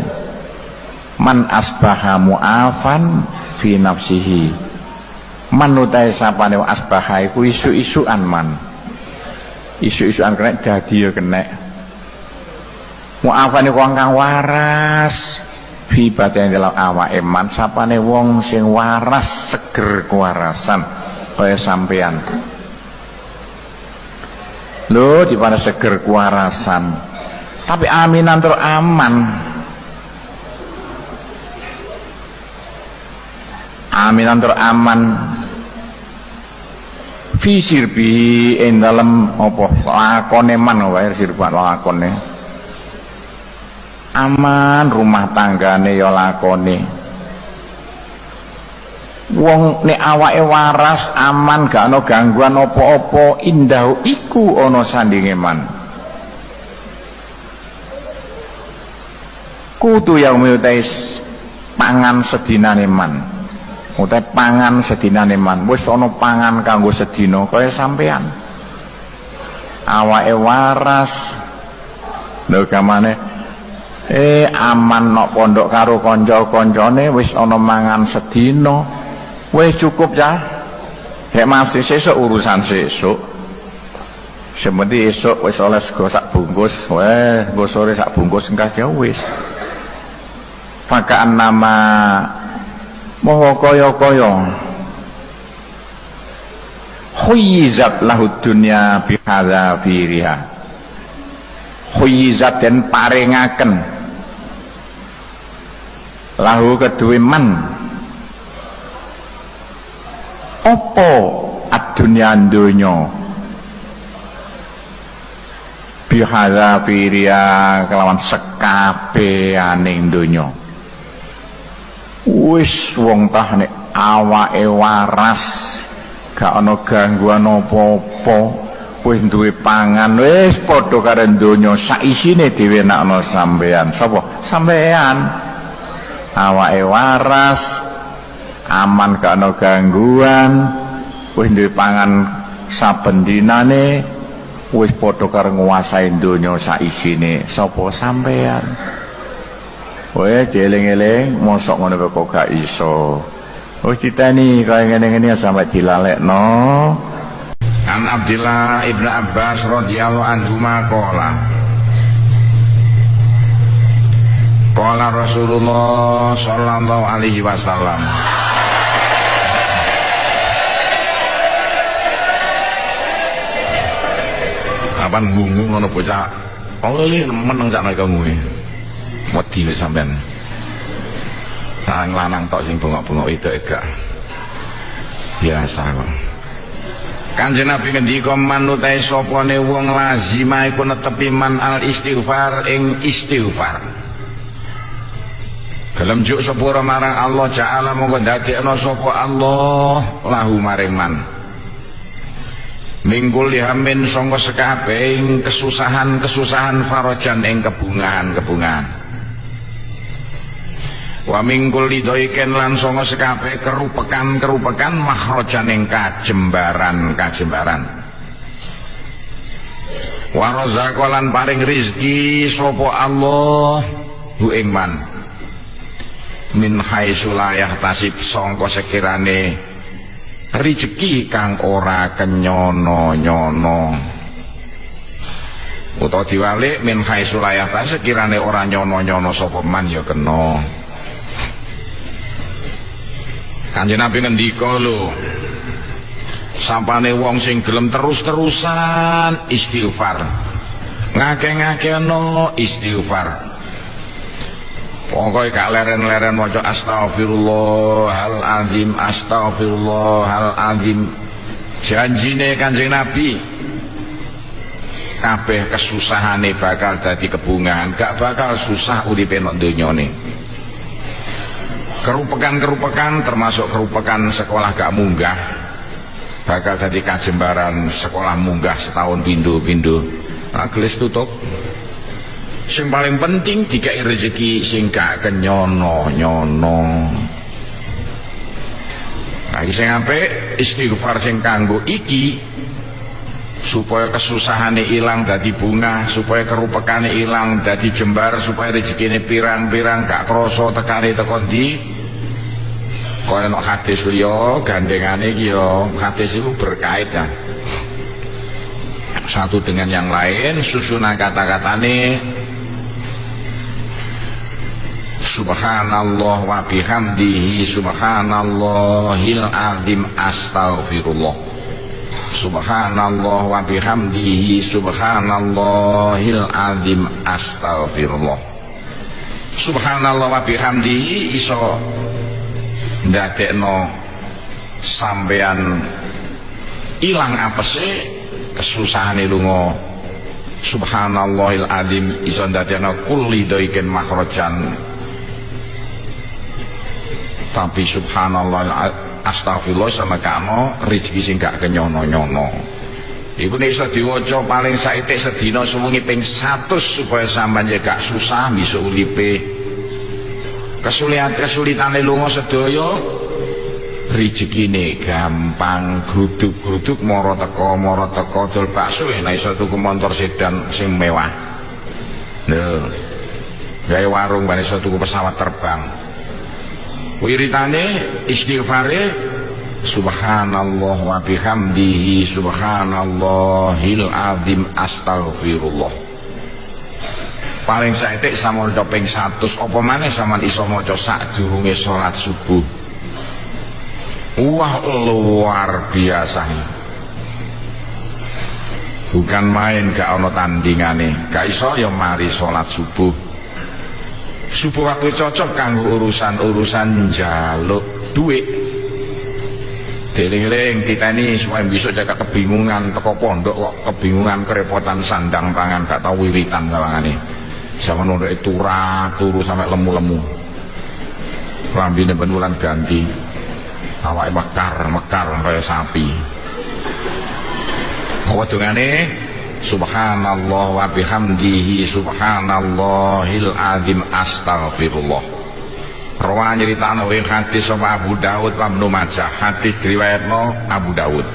Speaker 1: man asbaha mu'afan fi nafsihi. Man utai sapane asbaha iku isu-isuan man. Isu-isuan kena dadi ya kena. Mu'afan iku wong kang waras. Fi batin dalam awake man sapane wong sing waras seger kewarasan kaya sampean. Lho dipana seger kewarasan tapi aminan tur aman fisir bi ing dalem apa lakone man wae sirban lakone aman rumah tanggane ya lakone wong nek awake waras aman gak ana gangguan apa-apa indah iku ana sandinge man kudu yang utais pangan sedinane man utai pangan sedinane man wis ana pangan kanggo sedina kaya sampean awake waras lho gamane aman nok pondok karo kanca-kancane wis ana mangan sedina wis cukup ya. Nek mesti sesuk urusan sesuk. Sementing esuk wis oleh sego sak bungkus, nggo sore sak bungkus engkas ya wis. Pakaan nama moho kaya-kaya. Khuyizat lahu dunya bihadza firiha. Khuyizat den paringaken lahu keduwe man apa ad-dunya donya bihadza firia kelawan sekabehaning donya wis wong tah nek awake waras gak ana gangguan apa-apa wis duwe pangan wis padha karo donya sak isine dhewe nekno sampean sapa sampean awake waras aman gak ana gangguan wis duwe pangan saben dinane wis padha karo nguasai donya sak isine sapa sampean wae dieling-eling mosok ngono kok gak iso wis diteni kaya ngene-ngene sampe dilalekno An Abdillah ibnu Abbas radhiyallahu anhu maqala qala Rasulullah sallallahu alaihi wasallam apa ngungu ngono bocah oleh meneng sak nek kuwi wedi wis sampean sareng lanang tok sing bengok-bengok itu gak biasa kok Kanjeng Nabi ngendika manutai sopone wong lazima iku netepi man al istighfar ing istighfar. Gelem juk sepura marang Allah Ta'ala mongko dadekno sapa Allah lahu maring man. Mingkul dihamin sangka sekabehing kesusahan-kesusahan farajan ing kebungahan-kebungahan. Wa mingkul lidoiken lan sangka sekabeh kerupekan-kerupekan makhrajan ing kajembaran-kajembaran. Wa razaqalan paring rizki sapa Allah hu ing man. Min haitsu la yahtasib sangka sekirane rezeki kang ora kenyono-nyono. Utawa diwalik min haitsu la yahtasib sekirane ora nyono-nyono sapa man ya kena. Kanjeng Nabi ngendika lho, sampane wong sing gelem terus-terusan istighfar, ngake-ngakeno istighfar. Pokoke gak leren-leren maca astagfirullahaladzim, astagfirullahaladzim. Janjine Kanjeng Nabi, kabeh kesusahane bakal dadi kebungahan, gak bakal susah uripe nek donyane. Kerupekan-kerupekan termasuk kerupekan sekolah gak munggah bakal dadi kajembaran sekolah munggah setahun pindho-pindho. Nah, gelis tutup. Sing paling penting dikai rezeki sing gak kenyono-nyono. Nah, iki sing apik istighfar sing kanggo iki supaya kesusahane ilang dadi bunga, supaya kerupekane ilang dadi jembar, supaya rezekine pirang-pirang gak krasa tekane teko ndi. Kaya nek hadis liya gandengane iki ya, hadis itu berkait ya. Satu dengan yang lain, susunan kata-katane subhanallah wa bihamdihi subhanallahil azim astaghfirullah. Subhanallah wa bihamdihi subhanallahil azim astaghfirullah. Subhanallah wa bihamdihi iso ndadekno sampean ilang apese kesusahane lunga. Subhanallahil azim iso ndadekno kulli doiken makhrajan. Tapi subhanallah astagfirullah sama kano rezeki sing gak kenyono-nyono. Iku nek iso diwaca paling saithik sedina sewengi ping 100 supaya sampean ya gak susah bisa uripe. Kesulitane lunga sedaya rezekine gampang, gruduk-gruduk mara teko dol bakso nek iso tuku montor sedan sing mewah. Lho. Gawe warung ben iso tuku pesawat terbang. Wiritane istighfare subhanallah wa bihamdihi subhanallahil azim astaghfirullah. Paling saithik sampun ping 100 apa maneh sampean iso maca sadurunge salat subuh. Wah, luar biasa. Bukan main, gak ana tandingane. Gak iso ya mari salat subuh. Subuh waktu cocok kanggo urusan-urusan njaluk duit. Deling-eling titeni supaya besok jaga kebingungan teko pondok kok kebingungan kerepotan sandang pangan gak tau wiritan kawangane. Zaman ndek turu sampai lemu-lemu. Rambine ben wulan ganti. Awake mekar kaya sapi. Apa dongane? Subhanallah wa bihamdihi subhanallahil azim astaghfirullah. Rawa nyeritakno ing hadis sapa Abu Daud lan Ibnu Majah. Hadis riwayatno Abu Daud.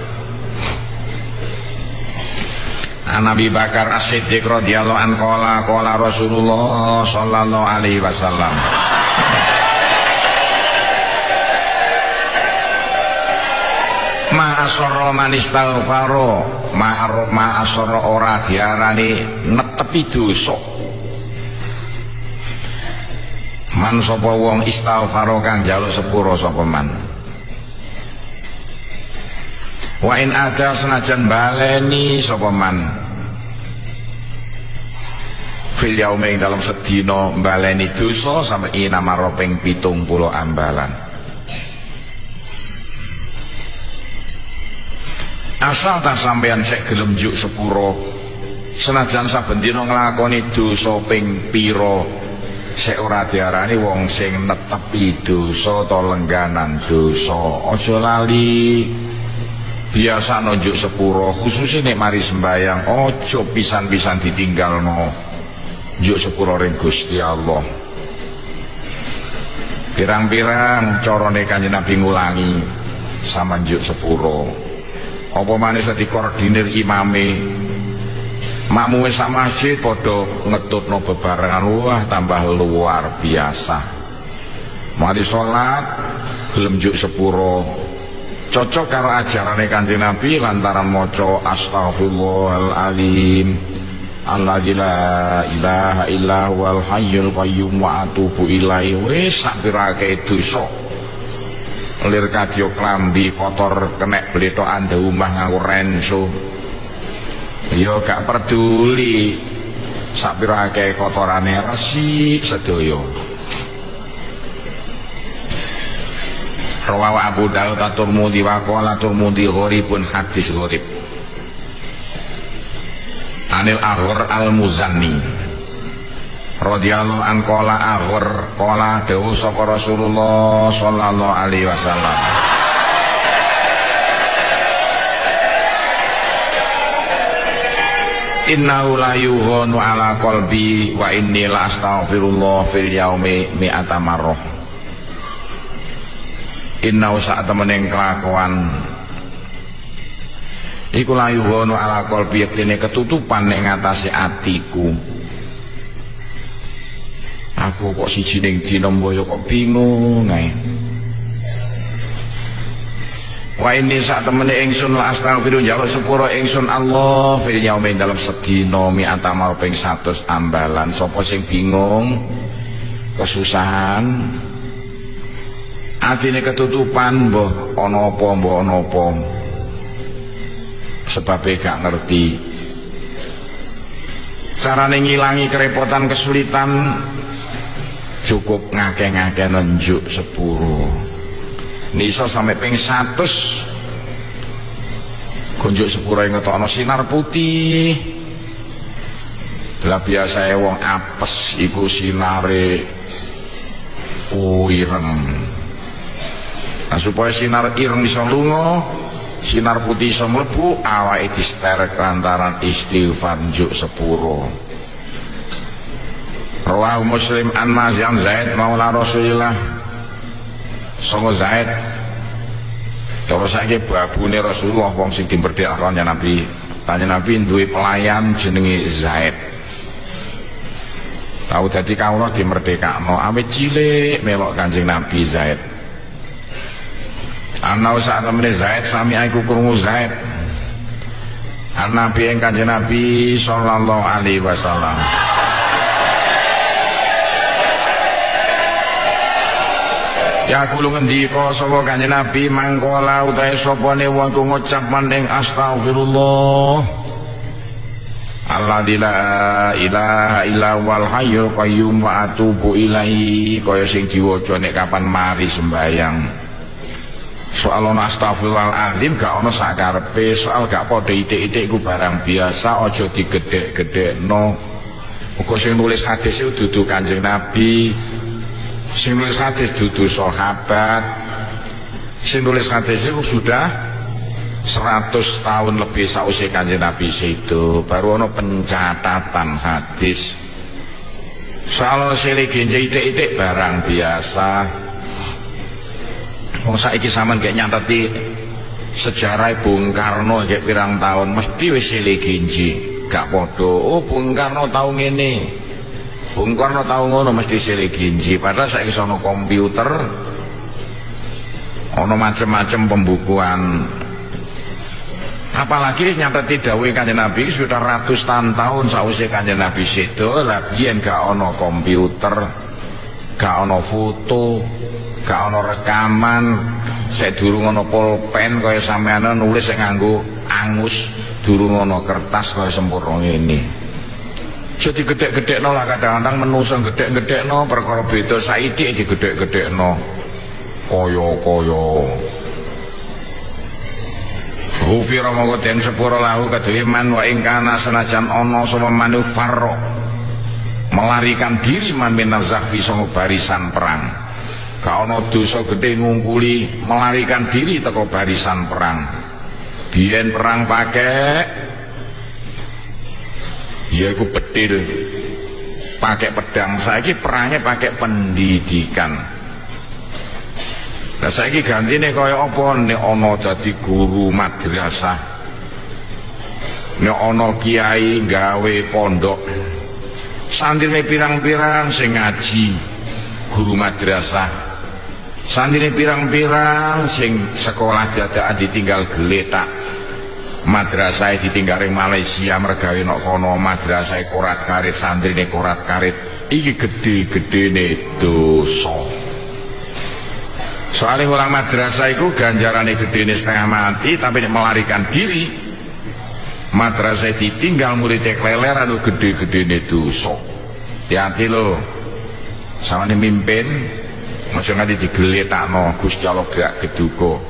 Speaker 1: An Abi Bakar As-Siddiq radhiyallahu anhu qala Rasulullah sallallahu alaihi wasallam. Ma'asara man istaghfaro ma'asara ora diarani netepi dosa. Man sapa wong istaghfaro kang njaluk sepura sapa man. Wa in ada senajan baleni sapa man. Fil yaumi dalam sedina baleni dosa sampe inamaro ping 70 ambalan.
Speaker 2: asal tak sampean sek gelem njuk sepuro, senajan saben dina nglakoni dosa ping pira, sek ora diarani wong sing netepi dosa ta lengganan dosa. Aja lali biasa nunjuk sepuro, khususnya nek mari sembayang ojo pisan-pisan ditinggalno njuk sepuro ring Gusti Allah. Pirang-pirang carane Kanjeng Nabi ngulangi sama njuk sepuro, apa maneh dikoordinir imame, makmume sak masjid padha ngetutno bebarengan, wah tambah luar biasa. Mari salat gelem njuk sepuro, cocok karo ajarane Kanjeng Nabi lantaran maca astaghfirullahaladzim alladzi la ilaha illa huwal hayyul qayyum wa atubu ilaihi. Wis sak pirake dosa lir kadya klambi kotor kenek blethokan omah nganggo renso ya gak peduli, sak pirake kotorane resik sedaya. Rawahu Abu Dawud at-Tirmidzi wa qala Tirmidzi gharibun, hadis gharib. Anil Aghar al-Muzanni radhiyallahu an qala Aghar qala dawuh sapa Rasulullah sallallahu alaihi wasallam, innahu la yughanu ala qalbi wa inni la astaghfirullah fil yaumi mi'ata marrah. Inna sak temening kelakuan iku layu gono ala qalbi, yektene ketutupan nek ngatasi atiku. Aku kok siji ning dina mboyo kok bingung ae. Wa ini sak temene ingsun la astaghfiru njaluk sepura ingsun Allah fil yaumi dalam sedina mi'ata mar ping 100 ambalan. Sapa sing bingung kesusahan atine ketutupan, mbah ana apa sebabe gak ngerti carane ngilangi kerepotan kesulitan, cukup ngake-ngake nunjuk sepuro niso sampai ping 100 kunjuk sepuro yang ngetokno sinar putih. Lah biasa wong apes iku sinare ireng. Nah, supaya sinar ireng iso lunga, sinar putih iso mlebu, awake disterek lantaran istighfar njuk sepuro. Rawahu Muslim an Maz'an Zaid maula Rasulillah. Songo Zaid terus saiki babune Rasulullah wong sing dimberdekake kanjeng Nabi. Kanjeng Nabi duwe pelayan jenenge Zaid. Tahu dadi kawula dimerdekakno awit cilik melok Kanjeng Nabi Zaid. Ana sak temene Zaid sami aku krungu Zaid Nabi ing Kanjeng Nabi sallallahu alaihi wasallam. Ya kulo ngendika sapa Kanjeng Nabi mangkola utahe sapane wong ku ngucap maning astagfirullah alladzi la ilaha illa huwal hayyul qayyum wa atubu ilaihi, kaya sing diwaca nek kapan mari sembayang. Soal ono astagfirullahaladzim gak ono sakarepe, soal gak padha itik-itik ku barang biasa, aja digedhek-gedhekno. Muga sing nulis hadis iku dudu Kanjeng Nabi, sing nulis hadis dudu sahabat, sing nulis hadis iku sudah 100 tahun lebih sausé Kanjeng Nabi sedo, baru ono pencatatan hadis. Soal sile genje itik-itik barang biasa. Wong saiki sampean kayak nyatati sejarah Bung Karno kayak pirang tahun mesti wis seleginji gak padha. Oh Bung Karno tau ngene, Bung Karno tau ngono, mesti seleginji. Padahal saiki sono komputer, ono macam-macam pembukuan. Apalagi nyatati dawuhe Kanjeng Nabi sudah ratusan tahun sausé Kanjeng Nabi sedo. Lah biyen gak ono komputer, gak ono foto, gak ono rekaman, saya durung ono pulpen kaya sampeyan nulis sing nganggo angus, durung ono kertas kaya sempurna ngene. Jadi gedek-gedekno lah, kadang-kadang menungso gedek-gedekno perkara beda saiki digedek-gedekno kaya-kaya Ghufira mongko den sepura lahu kedue man wa ing kana senajan ana sapa manufaro melarikan diri man minazahfi sanga barisan perang. Gak ana dosa gedhe ngungkuli melarikan diri teko barisan perang. Biyen perang pakai ya iku bedil, pakai pedang. Saiki perangnya pakai pendidikan. Lah saiki gantine kaya apa nek ana dadi guru madrasah, nek ana kiai gawe pondok, santrine pirang-pirang sing ngaji guru madrasah, santrine pirang-pirang sing sekolah dadakan ditinggal geletak, madrasah ditinggal ing Malaysia mergawe nok kono, madrasah korat karit, santrine korat karit. Iki gede-gedene dosa. Soalnya orang madrasah itu ganjarannya gede setengah mati, tapi melarikan diri madrasah ditinggal muridnya keleler, aduh gede-gede ini dosa. Hati-hati loh sama ini mimpin maksudnya digeletak no Gusti Allah gak geduga.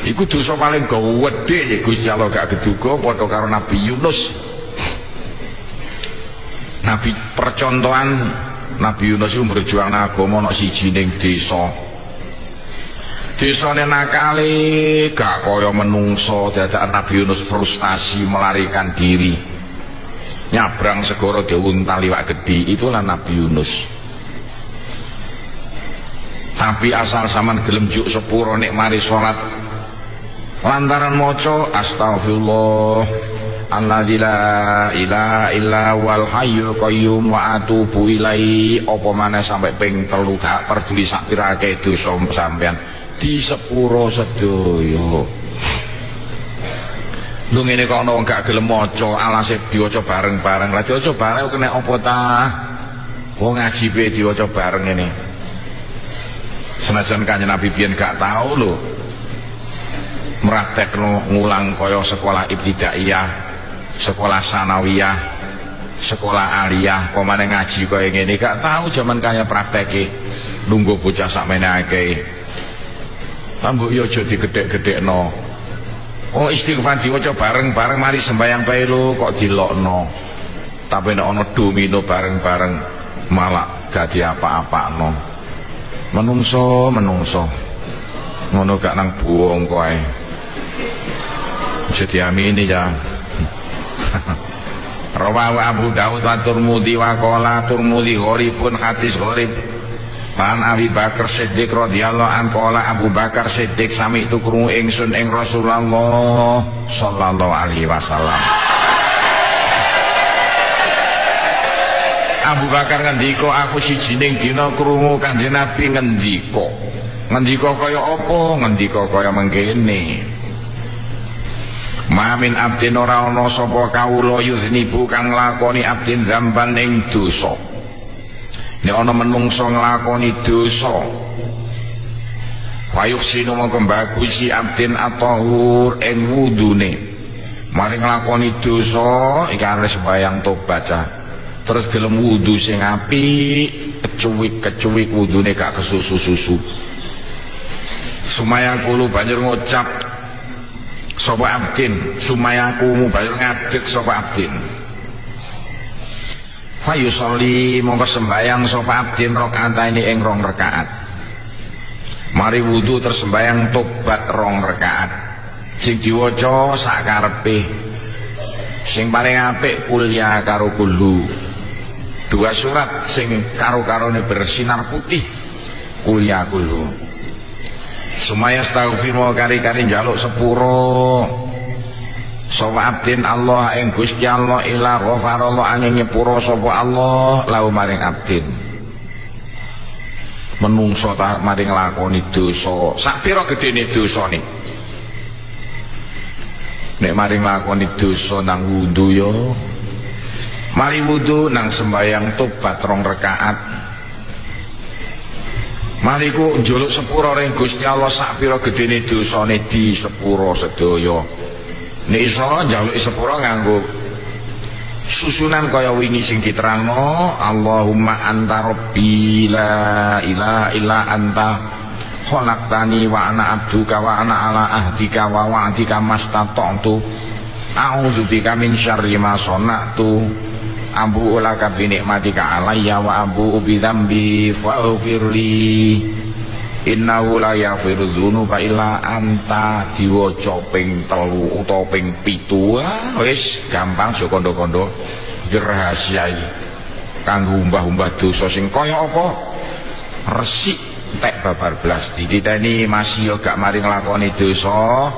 Speaker 2: Iku dosa paling gede Gusti Allah gak geduga padha karo Nabi Yunus. Nabi percontohan Nabi Yunus itu berjuang agama ana siji ning desa. Desane nakale gak kaya menungso, dadakan Nabi Yunus frustasi melarikan diri. Nyabrang segara diuntal liwak gede, itulah Nabi Yunus. Tapi asal sampean gelem juk sepuro nek mari salat lantaran maca astagfirullah alladzi la ilaha illa wal hayyul qayyum wa atubu ilaihi, apa maneh sampai ping 3 gak peduli sak pirake dosa sampean di sepuro sedaya. Lu ngene kok ana wong gak gelem maca, alase diwaca bareng-bareng. Lah diwaca bareng kena apa ta? Wong ngaji pe diwaca bareng ngene. Senajan Kanjeng Nabi biyen gak tau lho mraktekno ngulang kaya sekolah ibtidaiyah, sekolah sanawiyah, sekolah aliyah, pemane ngaji kaya ngene gak tau jaman kaya prakteke. Lungguh bocah sakmene akeh. Tambuk yo aja digedhek-gedhekno. Oh istighfar diwaca bareng-bareng mari sembahyang bae lho kok dilokno. Tapi nek ana domino bareng-bareng malah gak diapa-apakno. Menungso ngono gak nang buwong kowe. Bisa diamini ya. Rawahu Abu Daud wa Tirmidzi wa qala Tirmidzi gharibun hadis gharib. Pan Abi Bakar Siddiq radhiyallahu anhu qala Abu Bakar Siddiq sami itu krungu ingsun ing Rasulullah sallallahu alaihi wasallam. Abu Bakar ngendika aku sijining dina krungu Kanjeng Nabi ngendika kaya apa? Ngendika kaya mengkene. Mamin abdin ora ana sapa kawula yuznibu kang nglakoni abdin dzamban ing dosa. Nek ana menungso nglakoni dosa, wayuh sinu mongko bagusi abdin at-tahur ing wudune. Mari nglakoni dosa iki arep sembayang tobat cah. Terus gelem wudu sing apik, kecuwik wudune gak kesusu-susu. Sumaya kulo banjur ngucap sapa abdin, sumayakumu banjur ngadeg sapa abdin. Fayusolli mongko sembayang sapa abdin rakaataini ing 2 rakaat. Mari wudu terus sembayang tobat 2 rakaat. Sing diwaca sakarepe. Sing paling apik kuliah karo kulhu. 2 surat sing karo-karone bersinar putih kuliah kulhu. Sumaya astaghfirullah kari-kari njaluk sepuro sapa abdin Allah ing Gusti Allah ila ghafarallah angin nyepuro sapa Allah lahu maring abdin. Menungso ta maring nglakoni dosa sak pira gedene dosane. Nek maring nglakoni dosa nang wudu yo mari wudu nang sembayang tobat 2 rakaat. Mari ku njaluk sepuro ring Gusti Allah sak pira gedene dosane di sepuro sedaya. Nek iso njaluk sepuro nganggo susunan kaya wingi sing diterangno Allahumma anta rabbi la ilaha illa anta khalaqtani wa ana abduka wa ana ala ahdika wa wa'dika mastata'tu a'udzubika min syarri ma sana'tu abu'u laka bi nikmatika alayya wa abu'u bi dzambi faghfirli innahu la yaghfiru dzunuba illa anta. Diwaca ping 3 utawa ping 7 wis gampang so kondo-kondo dirahasiai kanggo umbah-umbah dosa sing kaya apa resik tek babar blas dititeni masih yo gak mari nglakoni dosa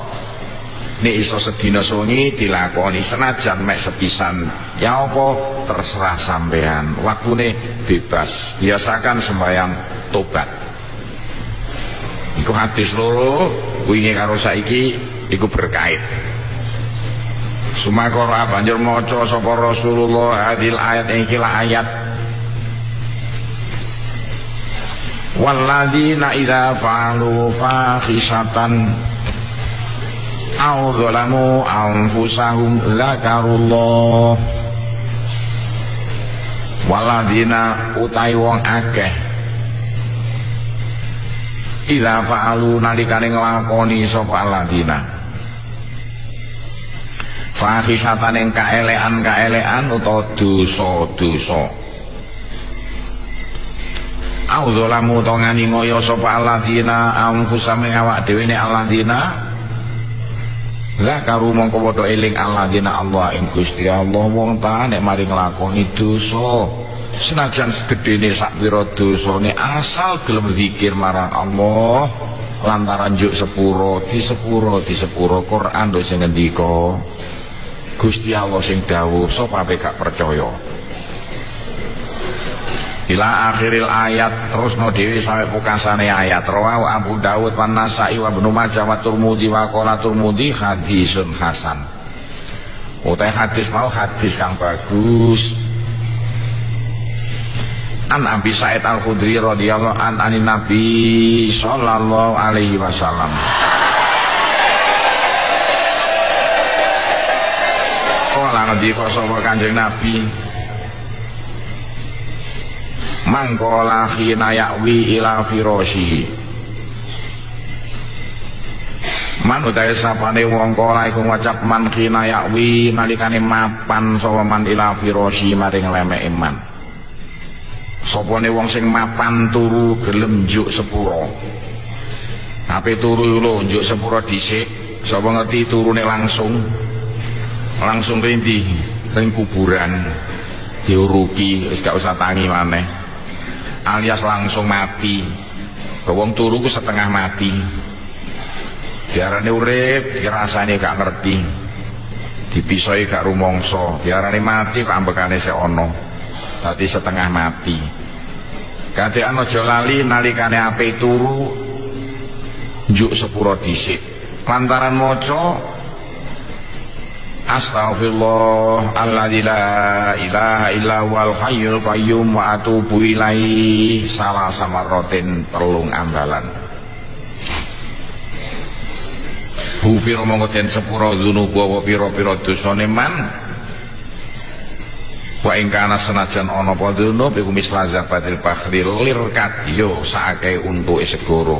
Speaker 2: nek iso sedina sungi dilakoni senajan mek sepisan ya apa terserah sampean waktune bebas biasakan sembahyang tobat. Iku hadis loro wingi karo saiki iku berkait. Sumakara banjur maca sapa Rasulullah hadil ayat iki la ayat walladzina idza fa'alu fahisatan aw dzalamu anfusahum dzakarullah. Walladzina utai wong akeh idza fa'alu nalikane nglakoni sapa alladzina fahisatan ing kaelekan utawa dosa-dosa audzalamu to ngani ngoyo sapa alladzina anfusame awak dhewe ne alladzina zakaru mongko padha eling alladzina Allah ing Gusti Allah wong ta nek mari nglakoni dosa senajan gedene sak pira dosane asal gelem zikir marang Allah lantaran juk sepuro di sepuro Quran lho sing ngendika Gusti Allah sing dawuh sapa ape gak percaya ila akhiril ayat terus no dewi sampai pukasane ayat rawahu Abu Dawud wan Nasa'i wa Ibnu Majah wa Tirmidzi wa qala Tirmidzi hadisun hasan. Utai hadis mau hadis kang bagus. An Abi Sa'id Al-Khudri radhiyallahu anin Nabi sallallahu alaihi wasallam. Kala ngendika sapa Kanjeng Nabi mangkola khina yakwi ila firoshi man utai sapane wong kola iku ngucap man khina yakwi nalikane mapan sapa man ila firoshi maring lemek iman sopone wong sing mapan turu gelem njuk sepuro ape turu lho njuk sepuro dhisik sapa ngerti turune langsung rindi ring kuburan diuruki wis gak usah tangi maneh alias langsung mati. Wong turu ku setengah mati diarani urip dirasane gak ngerti dipisoi gak rumangsa diarani mati kok ambekane sik ana dadi setengah mati. Kadhean aja lali nalikane ape turu njuk sepuro dhisik lantaran maca astaghfirullah alladzi la ilaha illa huwal hayyul qayyum wa atubu ilaihi salah samaratin telung ambalan. Hufir mongko den sepura dzunuba wa pira-pira dosane man wa ing kana senajan ana apa dzunub iku mislazabatil bakhri lirkat yo saake untuke segara.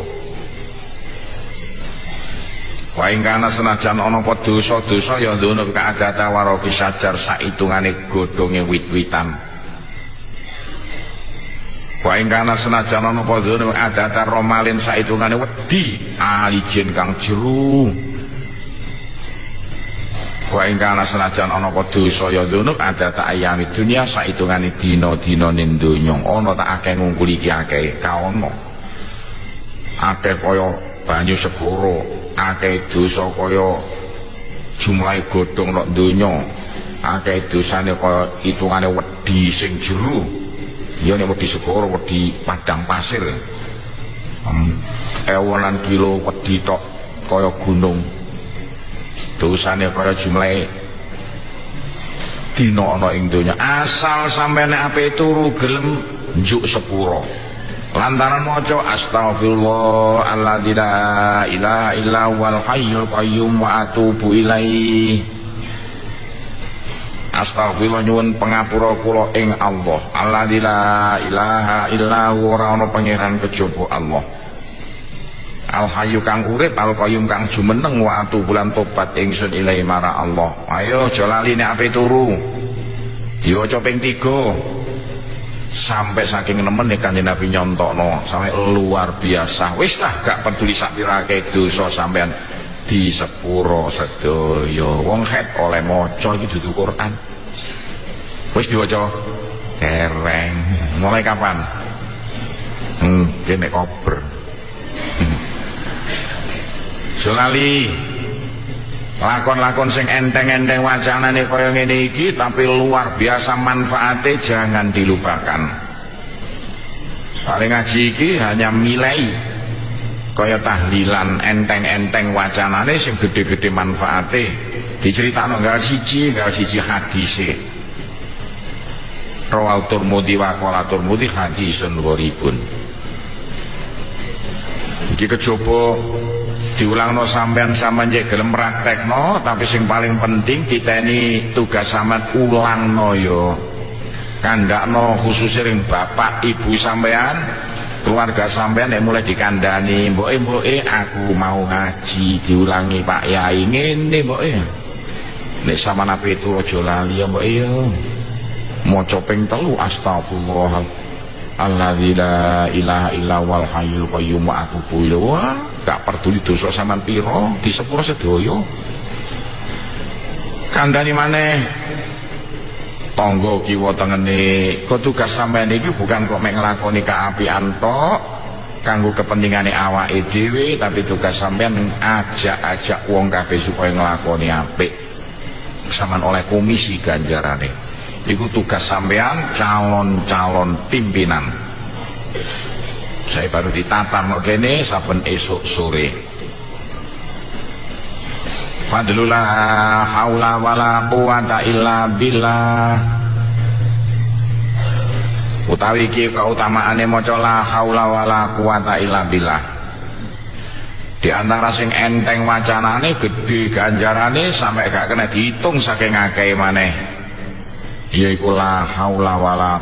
Speaker 2: Wa ing kana senajan ana apa dosa-dosa ya ndunub kaadata waraki sajar saitungane godhonge wit-witan. Wa ing kana senajan ana apa dzunub adata romalin saitungane wedi alijin kang jero. Wa ing kana senajan ana apa dosa ya ndunub adata ayami dunya saitungane dina-dina ning donya ana tak akeh ngungkuli iki akeh kaono. Akeh kaya banyu segara akeh dosa kaya jumlahe godhong nek donya akeh dosane kaya hitungane wedi sing jero ya nek wedi segara wedi padang pasir ewonan kilo wedi tok kaya gunung dosane kaya jumlahe dina ana ing donya asal sampeyan ape turu gelem njuk sepuro lantaran maca astaghfirullah alladzi la ilaha illa huwal hayyul qayyum wa atubu ilaihi. Astaghfirullah nyuwun pangapura kula ing Allah alladzi la ilaha illa huwa ora ana pangeran kejaba Allah Al Hayyu kang urip, Al Qayyum kang jumeneng, wa atubulan tobat ingsun ilahi mara Allah. Ayo aja lali nek ape turu. Diwaca ping 3. Sampai saking nemen nek Kanjeng Nabi nyontokno sampai luar biasa. Wis lah gak peduli sak pirake dosa sampean di sepuro sedaya. Wong het oleh maca iki dudu Quran. Wis diwaca dereng. Mulai kapan? Kene kober. Sulali lakon-lakon sing enteng-enteng wacanane kaya ngene iki tapi luar biasa manfaatnya, jangan dilupakan. Paling ngaji iki hanya milai kaya tahlilan enteng-enteng wacanane sing gede-gede manfaatnya diceritakno nggal siji hadise. Rawal Turmudi wa qala Turmudi hadisun gharibun. Iki kejaba diulangno sampean njek gelem praktekno, tapi sing paling penting diteni tugas sampean ulangno yo. Kandakno khususnya ring bapak ibu sampean, keluarga sampean nek mulai dikandani, mboke aku mau ngaji diulangi Pak Yai ngene mboke. Nek sampean ape turu aja lali ya mboke yo. Maca ping 3 astagfirullah alladzi la ilaha illa wal hayyul qayyum wa atubu ilaihi. Gak peduli dosa sampean pira di sepuro sedaya. Kandhani maneh tangga kiwa tengene, kok tugas sampean iki bukan kok mek nglakoni kaapian tok kanggo kepentingane awake dhewe, tapi tugas sampean ajak-ajak wong kabeh supaya nglakoni apik. Sampean oleh komisi ganjarane. Iku tugas sampean calon-calon pimpinan. Saya baru ditatar kok kene saben esuk sore. Fadlul la haula wala quwata illa billah. Utawi iki kautamaane maca la haula wala quwata illa billah. Di antara sing enteng wacanane gedhe ganjarane sampai gak kena dihitung saking akeh maneh. Yaiku la haula wala